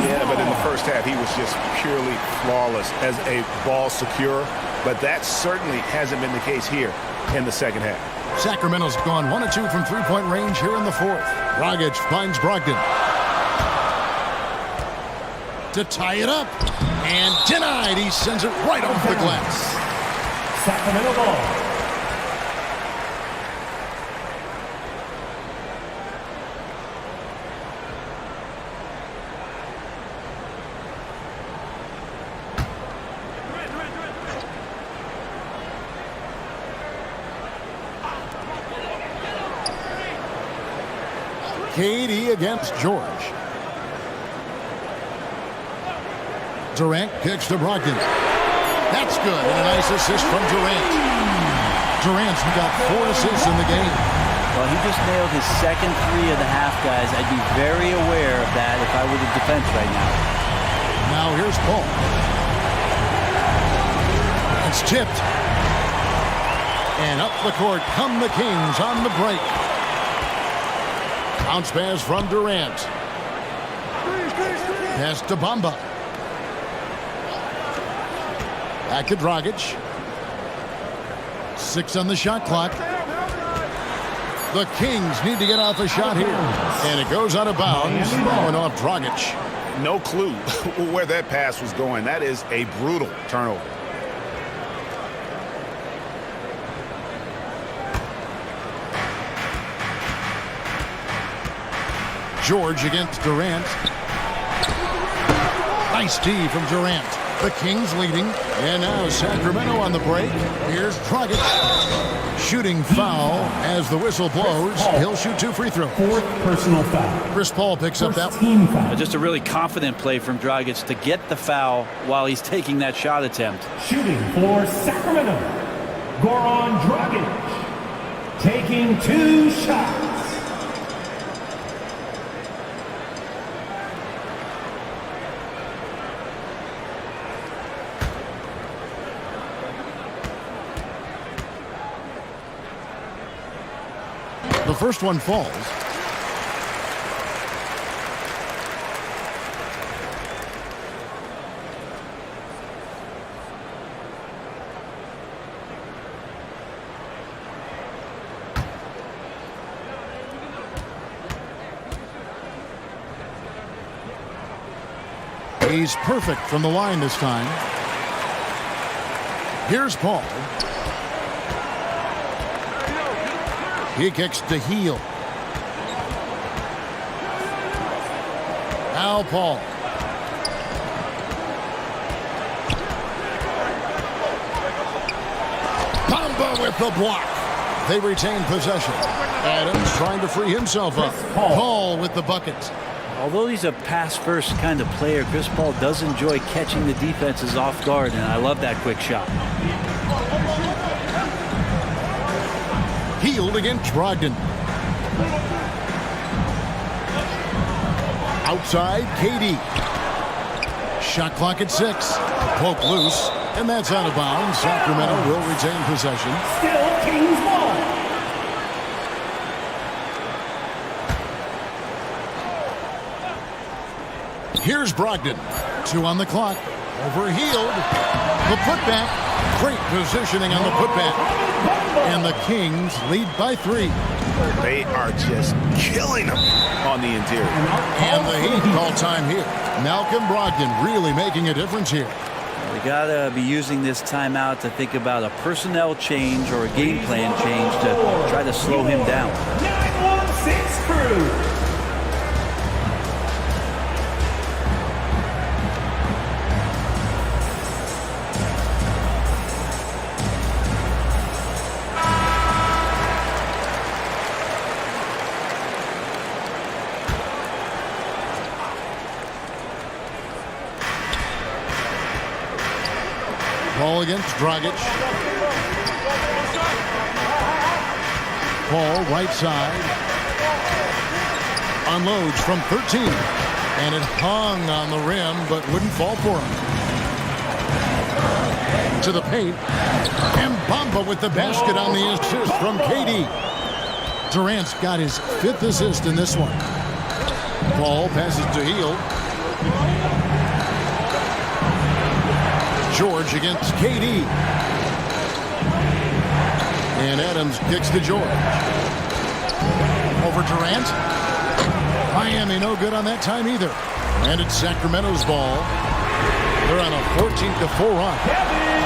Yeah, but in the first half, he was just purely flawless as a ball secure. But that certainly hasn't been the case here in the second half. Sacramento's gone 1 of 2 from three-point range here in the fourth. Dragic finds Brogdon to tie it up, and denied. He sends it right off the glass. Sacramento ball. KD against George. Durant kicks to Brogdon. That's good, and a nice assist from Durant. Durant's got 4 assists in the game. Well, he just nailed his second 3 of the half, guys. I'd be very aware of that if I were the defense right now. Now here's Paul. It's tipped. And up the court come the Kings on the break. Bounce pass from Durant. Pass to Bamba. Back to Dragic. 6 on the shot clock. The Kings need to get off a shot here. And it goes out of bounds, throwing off Dragic. No clue where that pass was going. That is a brutal turnover. George against Durant. Nice D from Durant. The Kings leading. And now Sacramento on the break. Here's Dragic. Shooting foul as the whistle blows. He'll shoot 2 free throws. 4th personal foul. Chris Paul picks up that team foul. Just a really confident play from Dragic to get the foul while he's taking that shot attempt. Shooting for Sacramento, Goran Dragic. Taking 2 shots. The first one falls. He's perfect from the line this time. Here's Paul. He kicks to Heel. Now Paul. Bamba with the block. They retain possession. Adams trying to free himself up. Paul with the bucket. Although he's a pass-first kind of player, Chris Paul does enjoy catching the defenses off guard, and I love that quick shot. Healed against Brogdon. Outside, KD. Shot clock at 6. Poke loose, and that's out of bounds. Sacramento will retain possession. Still Kings ball. Here's Brogdon. 2 on the clock. Overhealed. The putback. Great positioning on the putback. And the Kings lead by 3. They are just killing them on the interior. And the Heat call time here. Malcolm Brogdon really making a difference here. We gotta be using this timeout to think about a personnel change or a game plan change to try to slow him down. 916 crew. Paul against Dragic. Paul right side. unloads from 13. And it hung on the rim, but wouldn't fall for him. To the paint. And Bamba with the basket on the assist from KD. Durant's got his 5th assist in this one. Ball passes to Hield. George against KD. And Adams kicks to George. Over Durant. Miami no good on that time either. And it's Sacramento's ball. They're on a 14-4 run.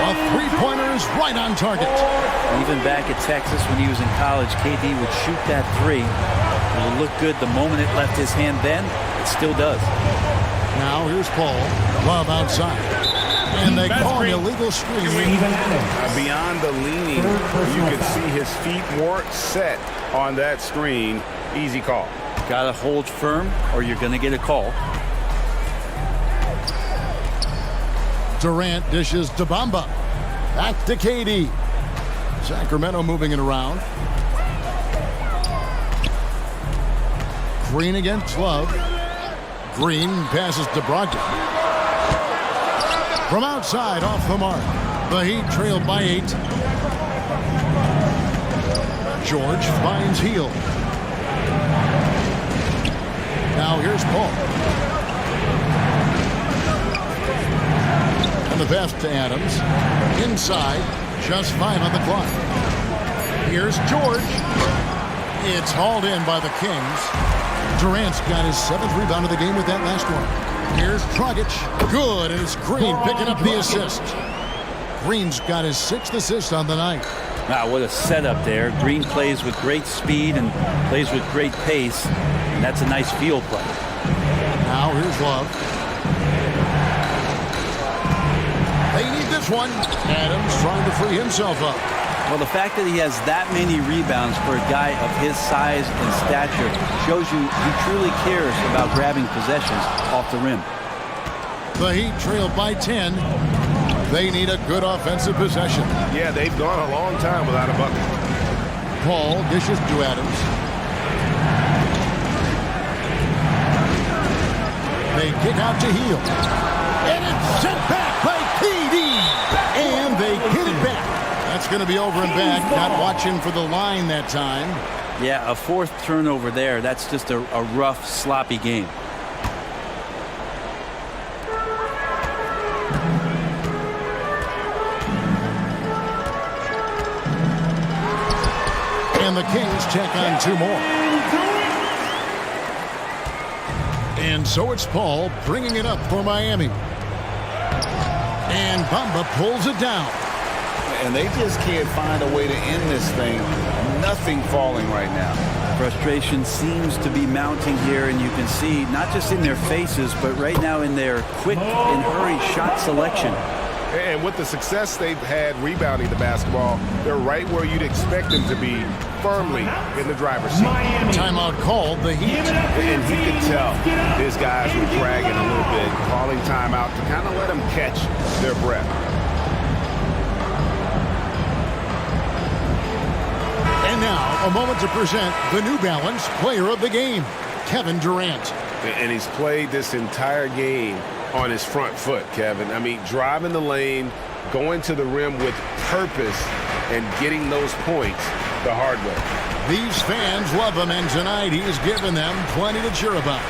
A three-pointer is right on target. Even back at Texas when he was in college, KD would shoot that three. It would look good the moment it left his hand then. It still does. Now here's Paul. Love outside. And they call an illegal screen. Beyond the leaning, you can see his feet weren't set on that screen. Easy call. Got to hold firm or you're going to get a call. Durant dishes to Bamba. Back to KD. Sacramento moving it around. Green against Love. Green passes to Brogdon. From outside, off the mark. The Heat trailed by 8. George finds Hield. Now here's Paul. And the pass to Adams. Inside, just 5 on the clock. Here's George. It's hauled in by the Kings. Durant's got his 7th rebound of the game with that last one. Here's Dragic. Good, and it's Green picking up the assist. Green's got his 6th assist on the night. Wow, what a setup there. Green plays with great speed and plays with great pace, and that's a nice field play. Now here's Love. They need this one. Adams trying to free himself up. Well, the fact that he has that many rebounds for a guy of his size and stature shows you he truly cares about grabbing possessions off the rim. The Heat trail by 10. They need a good offensive possession. Yeah, they've gone a long time without a bucket. Paul dishes to Adams. They kick out to Hield. And it's sent back by KD. And they get it back. That's going to be over and back. Not watching for the line that time. Yeah, a 4th turnover there. That's just a rough, sloppy game. And the Kings check on 2 more. And so it's Paul bringing it up for Miami. And Bamba pulls it down. And they just can't find a way to end this thing. Nothing falling right now. Frustration seems to be mounting here, and you can see not just in their faces, but right now in their quick and hurry shot selection. And with the success they've had rebounding the basketball, they're right where you'd expect them to be, firmly in the driver's seat. Timeout called, the Heat. And he could tell his guys were dragging a little bit, calling timeout to kind of let them catch their breath. And now, a moment to present the New Balance Player of the Game, Kevin Durant. And he's played this entire game on his front foot, Kevin. I mean, driving the lane, going to the rim with purpose, and getting those points the hard way. These fans love him, and tonight he's given them plenty to cheer about.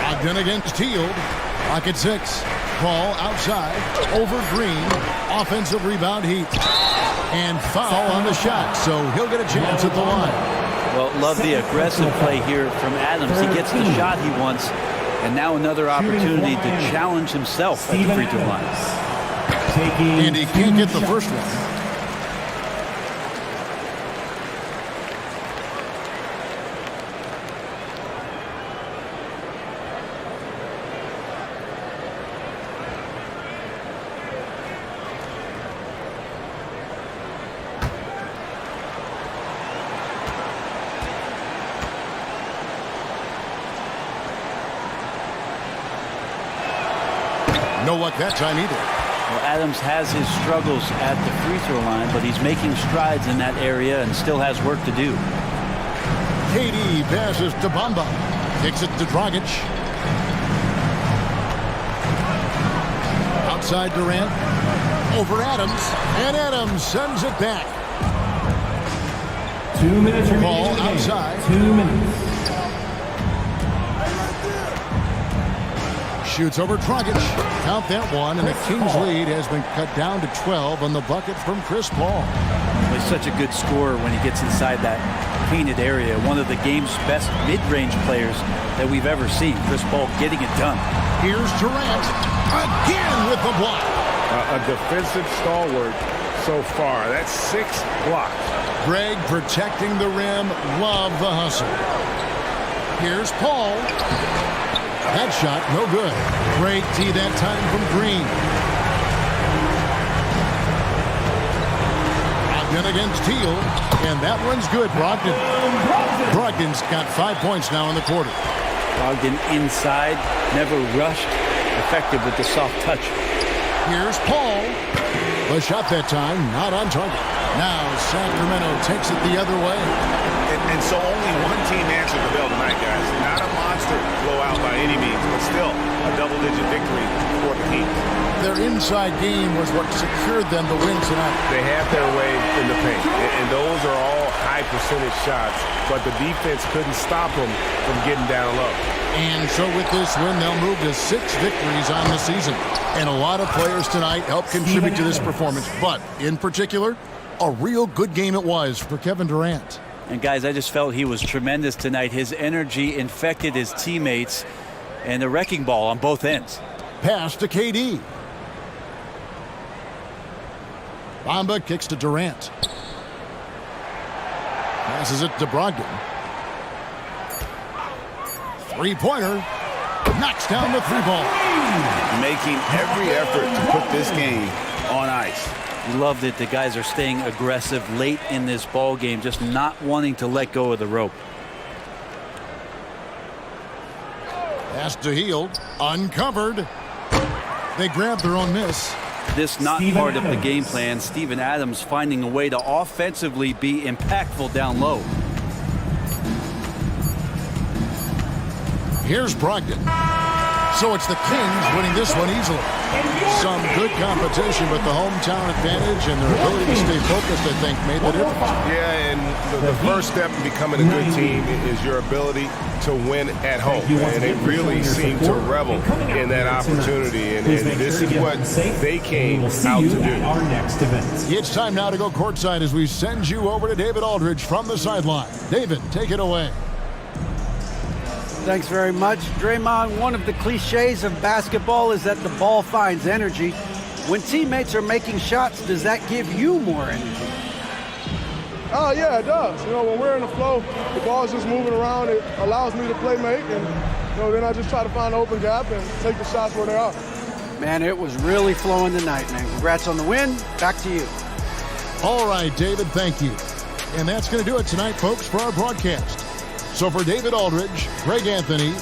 Ogden against Hield. Clock at 6. Paul outside. Over Green. Offensive rebound, Heat. And foul on the shot, so he'll get a chance at the line. Well, love the aggressive play here from Adams. He gets the shot he wants, and now another opportunity to challenge himself at the free throw line. And he can't get the first one. No luck that time either. Well, Adams has his struggles at the free throw line, but he's making strides in that area and still has work to do. KD passes to Bamba. Kicks it to Dragic. Outside Durant. Over Adams. And Adams sends it back. 2 minutes remaining. Ball outside. 2 minutes. Shoots over Dragic. Count that one, and the Kings lead has been cut down to 12 on the bucket from Chris Paul. He's such a good scorer when he gets inside that painted area. One of the game's best mid-range players that we've ever seen. Chris Paul getting it done. Here's Durant again with the block. A defensive stalwart so far. That's 6 blocks. Greg protecting the rim. Love the hustle. Here's Paul. That shot, no good. Great tee that time from Green. Brogdon against Teal, and that one's good. Brogdon's got 5 points now in the quarter. Brogdon inside, never rushed, effective with the soft touch. Here's Paul. The shot that time, not on target. Now Sacramento takes it the other way. And so only one team answered the bell tonight, guys. Not a monster blowout by any means, but still a double-digit victory for the Heat. Their inside game was what secured them to win tonight. They had their way in the paint, and those are all high-percentage shots, but the defense couldn't stop them from getting down low. And so with this win, they'll move to 6 victories on the season. And a lot of players tonight helped contribute to this performance, but in particular, a real good game it was for Kevin Durant. And guys, I just felt he was tremendous tonight. His energy infected his teammates, and a wrecking ball on both ends. Pass to KD. Bamba kicks to Durant. Passes it to Brogdon. Three-pointer. Knocks down the 3-ball. Making every effort to put this game on ice. Love that the guys are staying aggressive late in this ball game, just not wanting to let go of the rope. Pass to Hield. Uncovered. They grab their own miss. This not part of the game plan. Steven Adams finding a way to offensively be impactful down low. Here's Brogdon. So it's the Kings winning this one easily. Some good competition, but the hometown advantage and their ability to stay focused, I think, made the difference. Yeah, and the first step in becoming a good team is your ability to win at home. And they really seem to revel in that opportunity. And this is what they came out to do. It's time now to go courtside as we send you over to David Aldridge from the sideline. David, take it away. Thanks very much. Draymond, one of the cliches of basketball is that the ball finds energy. When teammates are making shots, does that give you more energy? Oh, yeah, it does. You know, when we're in the flow, the ball's just moving around. It allows me to play make, and, you know, then I just try to find an open gap and take the shots where they are. Man, it was really flowing tonight, man. Congrats on the win. Back to you. All right, David, thank you. And that's going to do it tonight, folks, for our broadcast. So for David Aldridge, Greg Anthony,